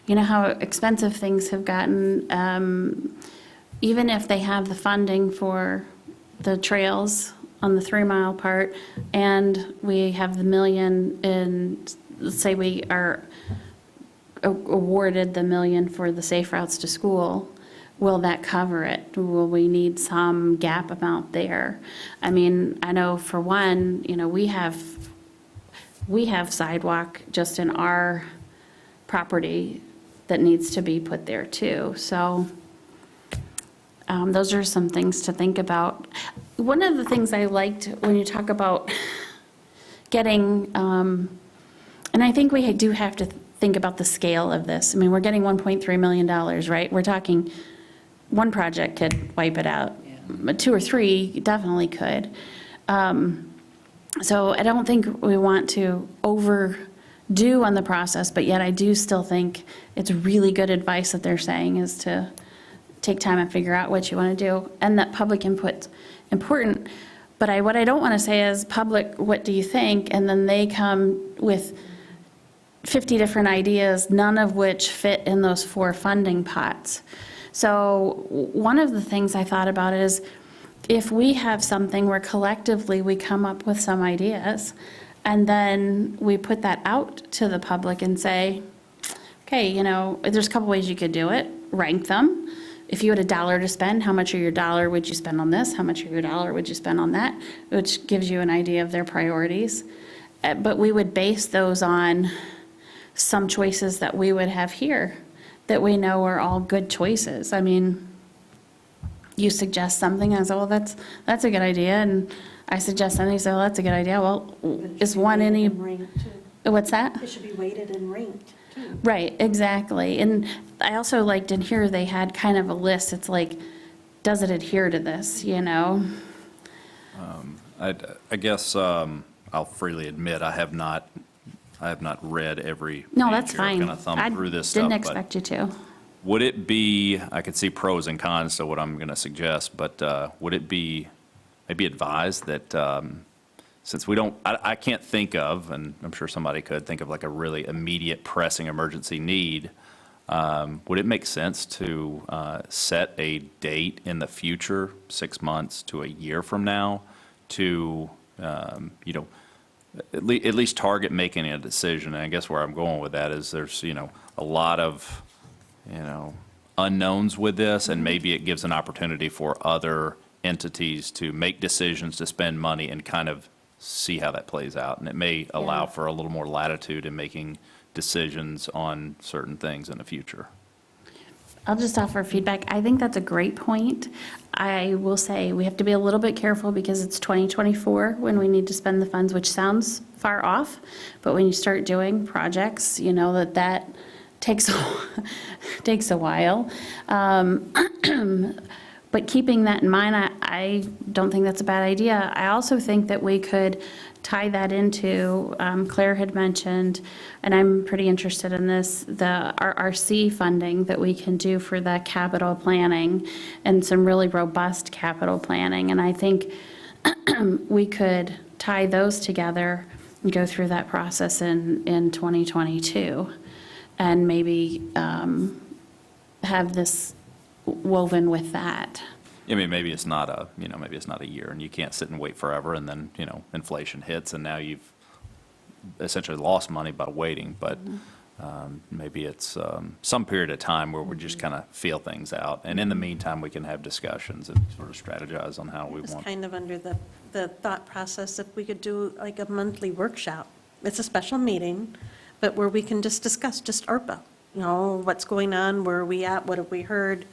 how expensive things have gotten. Even if they have the funding for the trails on the 3 Mile part, and we have the $1 million in, let's say we are awarded the $1 million for the Safe Routes to School, will that cover it? Will we need some gap amount there? I mean, I know for one, we have sidewalk just in our property that needs to be put there too. So those are some things to think about. One of the things I liked when you talk about getting, and I think we do have to think about the scale of this. I mean, we're getting $1.3 million, right? We're talking, one project could wipe it out. But 2 or 3 definitely could. So I don't think we want to overdo on the process, but yet I do still think it's really good advice that they're saying is to take time and figure out what you want to do, and that public input's important. But what I don't want to say is, public, what do you think? And then they come with 50 different ideas, none of which fit in those 4 funding pots. So one of the things I thought about is, if we have something where collectively we come up with some ideas, and then we put that out to the public and say, okay, there's a couple ways you could do it, rank them. If you had $1 to spend, how much of your dollar would you spend on this? How much of your dollar would you spend on that? Which gives you an idea of their priorities. But we would base those on some choices that we would have here that we know are all good choices. I mean, you suggest something, I say, well, that's a good idea. And I suggest something, you say, well, that's a good idea. Well, is one any, what's that? It should be weighted and ranked, too. Right, exactly. And I also liked in here, they had kind of a list. It's like, does it adhere to this, I guess I'll freely admit, I have not read every No, that's page or fine. kind of thumbed through this I stuff. didn't but expect you to. Would it be, I could see pros and cons to what I'm going to suggest, but would it be maybe advised that since we don't, I can't think of, and I'm sure somebody could think of like a really immediate pressing emergency need, would it make sense to set a date in the future, 6 months to a year from now, to, at least target making a decision? And I guess where I'm going with that is there's, a lot of, unknowns with this, and maybe it gives an opportunity for other entities to make decisions to spend money and kind of see how that plays out. And it may allow for a little more latitude in making decisions on certain things in the future. I'll just offer feedback. I think that's a great point. I will say we have to be a little bit careful because it's 2024 when we need to spend the funds, which sounds far off. But when you start doing projects, that takes a while. But keeping that in mind, I don't think that's a bad idea. I also think that we could tie that into, Claire had mentioned, and I'm pretty interested in this, the RRC funding that we can do for the capital planning and some really robust capital planning. And I think we could tie those together and go through that process in 2022. And maybe have this woven with that. I mean, maybe it's not a year, and you can't sit and wait forever, and then, inflation hits, and now you've essentially lost money by waiting. But maybe it's some period of time where we just kind of feel things out. And in the meantime, we can have discussions and sort of strategize on how we It's want. kind of under the thought process if we could do like a monthly workshop. It's a special meeting, but where we can just discuss just ARPA, what's going on, where are we at, what have we heard,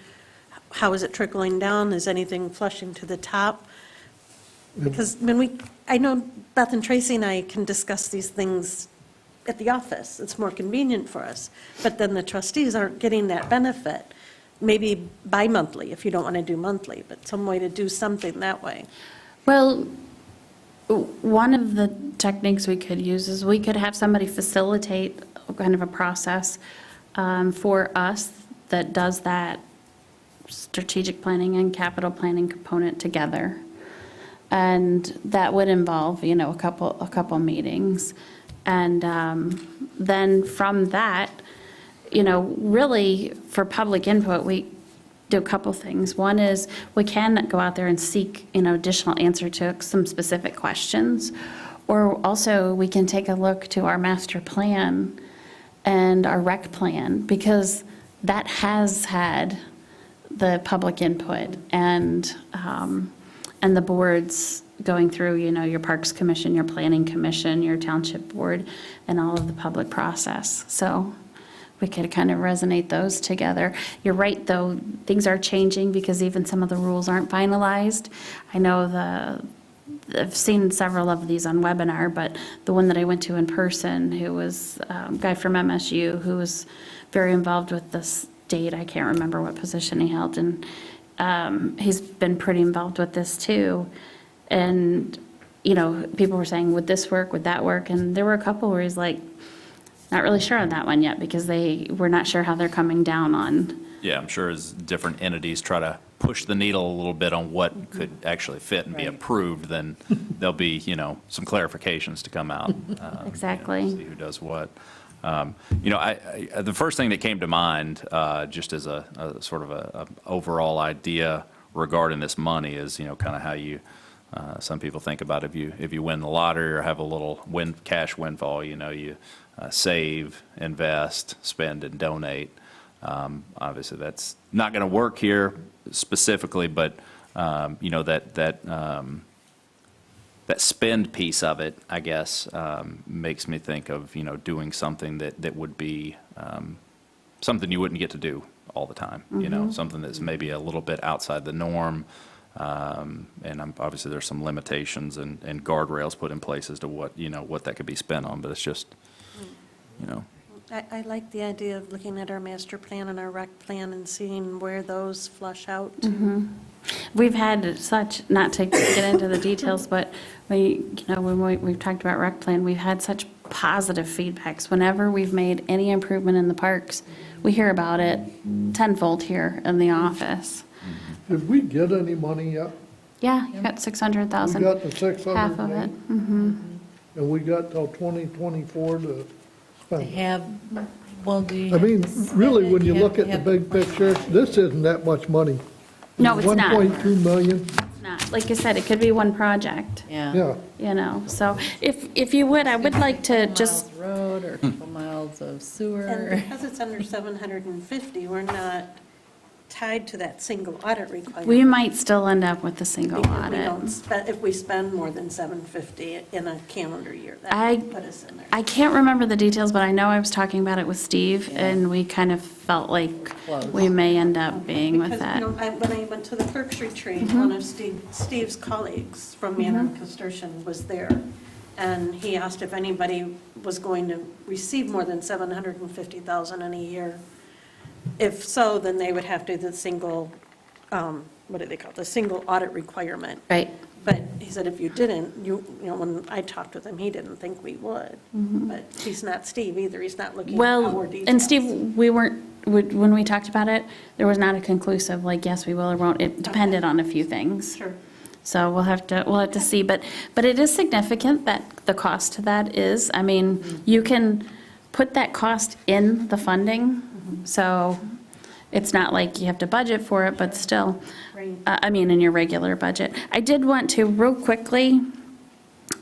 how is it trickling down, is anything flushing to the top? Because I know Beth and Tracy and I can discuss these things at the office. It's more convenient for us. But then the trustees aren't getting that benefit. Maybe bi-monthly, if you don't want to do monthly, but some way to do something that way. Well, one of the techniques we could use is we could have somebody facilitate kind of a process for us that does that strategic planning and capital planning component together. And that would involve, a couple meetings. And then from that, really for public input, we do a couple things. One is we can go out there and seek, additional answer to some specific questions. Or also we can take a look to our master plan and our rec plan, because that has had the public input and the boards going through, your Parks Commission, your Planning Commission, your Township Board, and all of the public process. So we could kind of resonate those together. You're right, though, things are changing because even some of the rules aren't finalized. I know I've seen several of these on webinar, but the one that I went to in person, who was a guy from MSU, who was very involved with the state, I can't remember what position he held, and he's been pretty involved with this too. And, people were saying, would this work, would that work? And there were a couple where he's like, not really sure on that one yet, because we're not sure how they're coming down on. Yeah, I'm sure as different entities try to push the needle a little bit on what could actually fit and be Right. approved, then there'll be, some clarifications to come out. Exactly. See who does what. The first thing that came to mind, just as a sort of a overall idea regarding this money is, kind of how some people think about if you win the lottery or have a little cash windfall, you save, invest, spend, and donate. Obviously, that's not going to work here specifically, but that spend piece of it, I guess, makes me think of doing something that would be something you wouldn't get to do all the time. Something that's maybe a little bit outside the norm. And obviously there's some limitations and guardrails put in place as to what that could be spent on, but it's just, I like the idea of looking at our master plan and our rec plan and seeing where those flush out. We've had not to get into the details, but when we've talked about rec plan, we've had such positive feedbacks. Whenever we've made any improvement in the parks, we hear about it tenfold here in the office. Did we get any money yet? Yeah, you got 600,000. We got the 600. Half of it. And we got till 2024 to They spend. have, well, do you? I mean, have to really, set when it? you have look to at the have big picture, this isn't that much money. No, it's not. 1.2 million, It's not. Like I said, it could be one project, Yeah. yeah. So if you would, I would like to just, Miles road or a couple miles of And sewer. because it's under 750, we're not tied to that single audit requirement. we might still end up with a single Because we audit. don't if we spend more than 750 in a calendar year, I- that would put us in there. I can't remember the details, but I know I was talking about it with Steve, and we kind of felt like Close. we may end up being with Because, that. when I went to the clerk's retreat, one of Steve's colleagues from Manor and Construction was there, and he asked if anybody was going to receive more than 750,000 in a year. If so, then they would have to do the single, what do they call it, the single audit requirement. Right. But he said if you didn't, when I talked with him, he didn't think we would. But he's not Steve either, he's not looking at our Well, details. and Steve, we weren't, when we talked about it, there was not a conclusive, like, yes, we will or won't. It depended on a few things. Sure. So we'll have to see, but it is significant that the cost to that is, I mean, you can put that cost in the funding, so it's not like you have to budget for it, but still, Right. I mean, in your regular budget. I did want to real quickly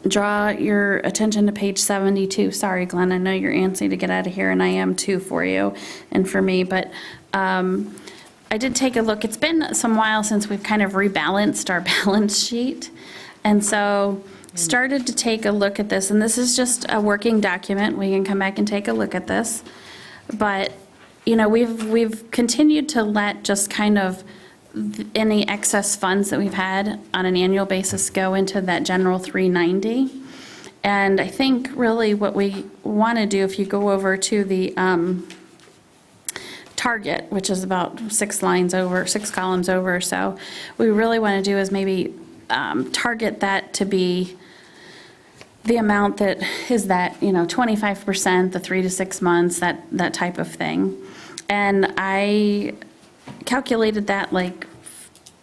draw your attention to page 72. Sorry, Glenn, I know you're antsy to get out of here, and I am too for you and for me, but I did take a look. It's been some while since we've kind of rebalanced our balance sheet, and so started to take a look at this, and this is just a working document. We can come back and take a look at this, but we've continued to let just kind of any excess funds that we've had on an annual basis go into that general 390. And I think really what we want to do, if you go over to the target, which is about 6 columns over, so we really want to do is maybe target that to be the amount that is that, 25%, the 3 to 6 months, that type of thing. And I calculated that like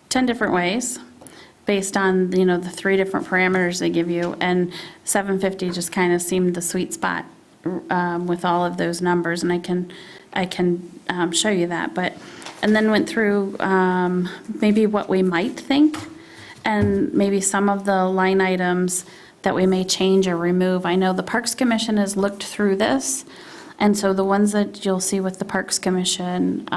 10 different ways based on, the 3 different parameters they give you. And 750 just kind of seemed the sweet spot with all of those numbers. And I can show you that. And then went through maybe what we might think and maybe some of the line items that we may change or remove. I know the Parks Commission has looked through this, and so the ones that you'll see with the Parks Commission,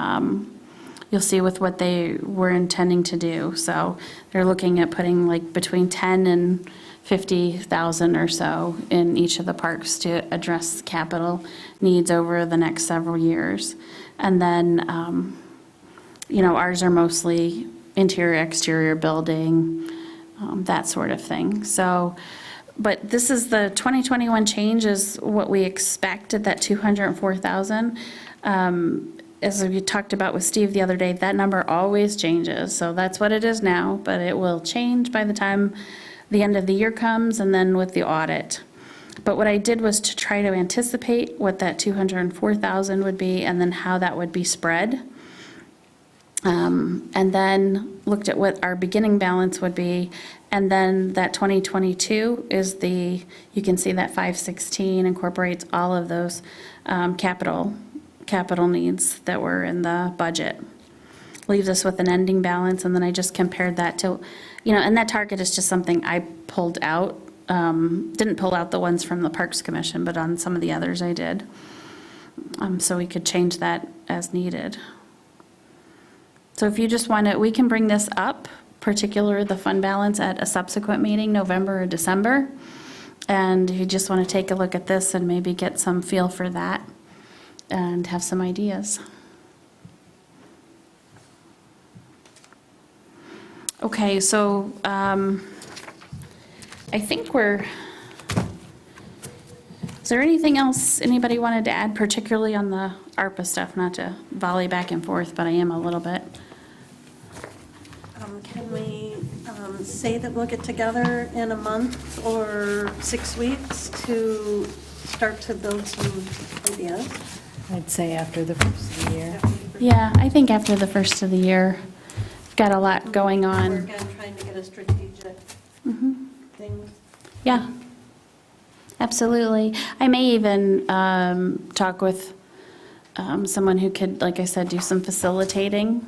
you'll see with what they were intending to do. So they're looking at putting like between 10 and 50,000 or so in each of the parks to address capital needs over the next several years. And then, ours are mostly interior, exterior building, that sort of thing. So, but this is the 2021 change is what we expected, that 204,000. As we talked about with Steve the other day, that number always changes. So that's what it is now, but it will change by the time the end of the year comes and then with the audit. But what I did was to try to anticipate what that 204,000 would be and then how that would be spread. And then looked at what our beginning balance would be. And then that 2022 is you can see that 516 incorporates all of those capital needs that were in the budget. Leaves us with an ending balance, and then I just compared that to, and that target is just something I pulled out. Didn't pull out the ones from the Parks Commission, but on some of the others I did. So we could change that as needed. So if you just want to, we can bring this up, particularly the fund balance, at a subsequent meeting, November or December. And if you just want to take a look at this and maybe get some feel for that and have some ideas. Okay, so I think is there anything else anybody wanted to add, particularly on the ARPA stuff? Not to volley back and forth, but I am a little bit. Can we say that we'll get together in a month or 6 weeks to start to build some ideas? I'd say after the first of the year. Yeah, I think after the first of the year. Got a lot going We're on. again trying to get a strategic thing. Yeah, absolutely. I may even talk with someone who could, like I said, do some facilitating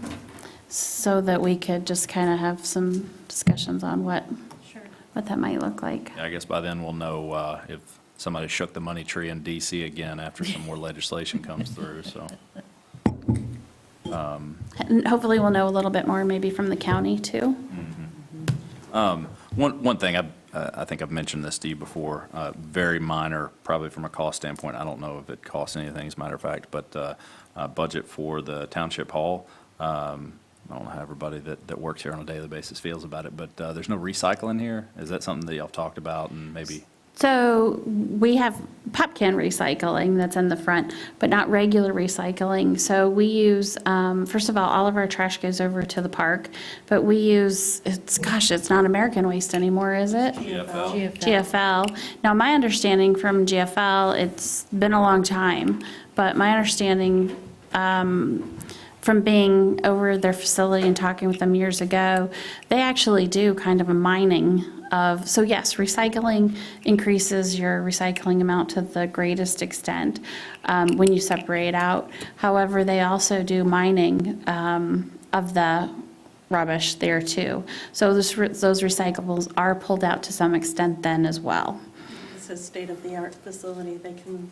so that we could just kind of have some discussions on what that might look like. I guess by then we'll know if somebody shook the money tree in DC again after some more legislation comes through, so. And hopefully we'll know a little bit more maybe from the county too. One thing, I think I've mentioned this to you before, very minor, probably from a cost standpoint. I don't know if it costs anything, as a matter of fact, but budget for the Township Hall. I don't know how everybody that works here on a daily basis feels about it, but there's no recycling here. Is that something that y'all talked about and maybe? So we have pop can recycling that's in the front, but not regular recycling. So we use, first of all of our trash goes over to the park, but we use, it's not American Waste anymore, is it? GFL. Now, my understanding from GFL, it's been a long time, but my understanding from being over their facility and talking with them years ago, they actually do kind of a mining of, so yes, recycling increases your recycling amount to the greatest extent when you separate out. However, they also do mining of the rubbish there too. So those recyclables are pulled out to some extent then as well. It's a state-of-the-art facility. They can,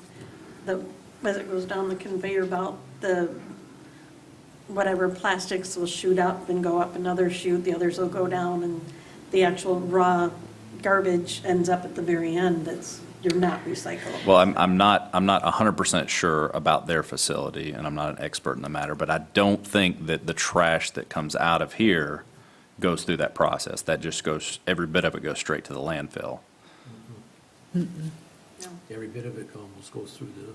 as it goes down the conveyor belt, whatever plastics will shoot up and go up another chute, the others will go down, and the actual raw garbage ends up at the very end. It's you're not recyclable. Well, I'm not 100% sure about their facility, and I'm not an expert in the matter, but I don't think that the trash that comes out of here goes through that process. That just goes, every bit of it goes straight to the landfill. Every bit of it almost goes through the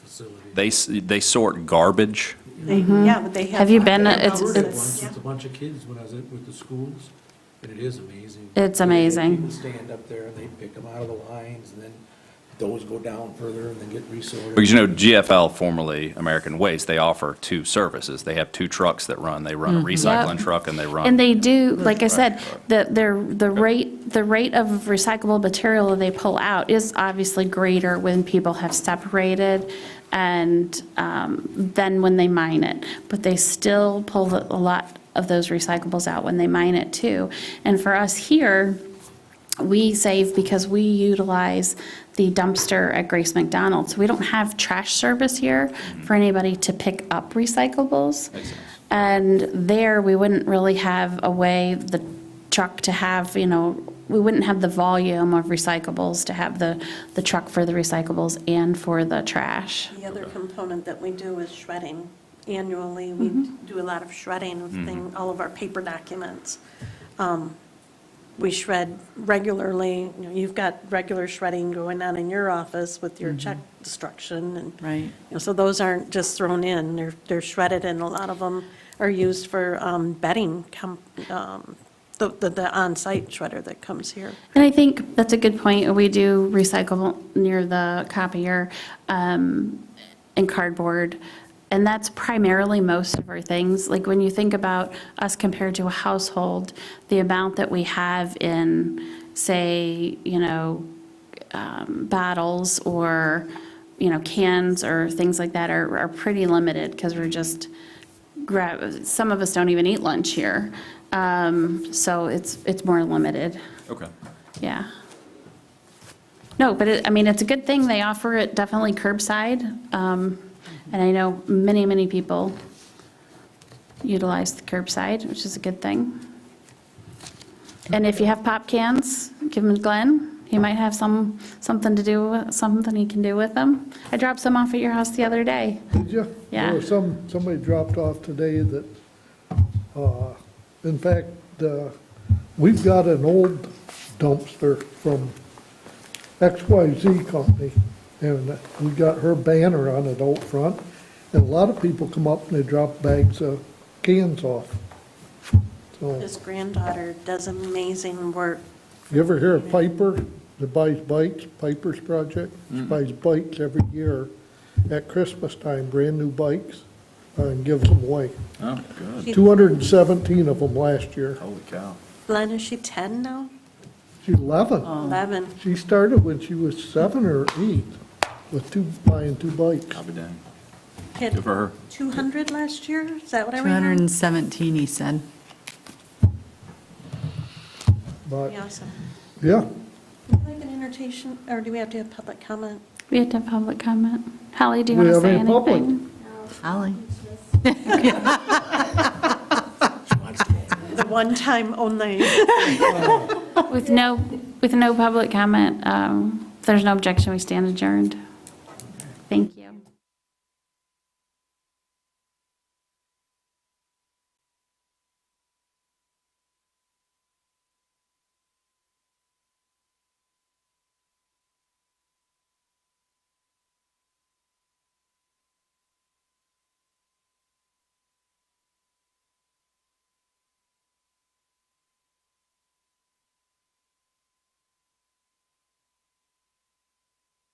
facility. They sort garbage. Yeah, but they have. Have you been- I it's- heard it it's- once with a bunch of kids when I was with the schools, and it is amazing. It's amazing. People stand up there and they pick them out of the lines, and then those go down further and then get resorted. Because, you know, GFL, formerly American Waste, they offer two services. They have two trucks that run. They run a recycling Yep. truck and they run. And they do, like I said, the rate of recyclable material that they pull out is obviously greater when people have separated and than when they mine it. But they still pull a lot of those recyclables out when they mine it too. And for us here, we save because we utilize the dumpster at Grace McDonald. So we don't have trash service here for anybody to pick up recyclables. And there, we wouldn't really have a way, the truck to have, you know, we wouldn't have the volume of recyclables to have the truck for the recyclables and for the trash. The other component that we do is shredding. Annually, we do a lot of shredding of all of our paper documents. We shred regularly. You know, you've got regular shredding going on in your office with your check destruction, and Right. you know, so those aren't just thrown in. They're shredded, and a lot of them are used for bedding. The on-site shredder that comes here. And I think that's a good point. We do recycle near the copier and cardboard. And that's primarily most of our things. Like when you think about us compared to a household, the amount that we have in, say, you know, bottles or, you know, cans or things like that are pretty limited because we're just, some of us don't even eat lunch here. So it's more limited. Okay. Yeah. No, but I mean, it's a good thing. They offer it definitely curbside. And I know many, many people utilize the curbside, which is a good thing. And if you have pop cans, give them to Glenn. He might have something he can do with them. I dropped some off at your house the other day. Did you? Yeah. There was somebody dropped off today that, in fact, we've got an old dumpster from XYZ Company, and we got her banner on it out front, and a lot of people come up and they drop bags of cans off. So, His granddaughter does amazing work. you ever hear of Piper that buys bikes, Piper's Project? She buys bikes every year at Christmas time, brand-new bikes, and gives them away. Oh, good. 217 of them last year. Holy cow. Glenn, is she 10 now? She's 11. 11. She started when she was 7 or 8 with buying two bikes. I'll be dang. Hit Good for her. 200 last year? Is that what I remember? 217, he said. But, Awesome. yeah, Would you like an entertain, or do we have to have public comment? We have to have public comment. Holly, do you We want to have say any public? anything? Holly? The one time only. With no public comment, if there's no objection, we stand adjourned. Thank you.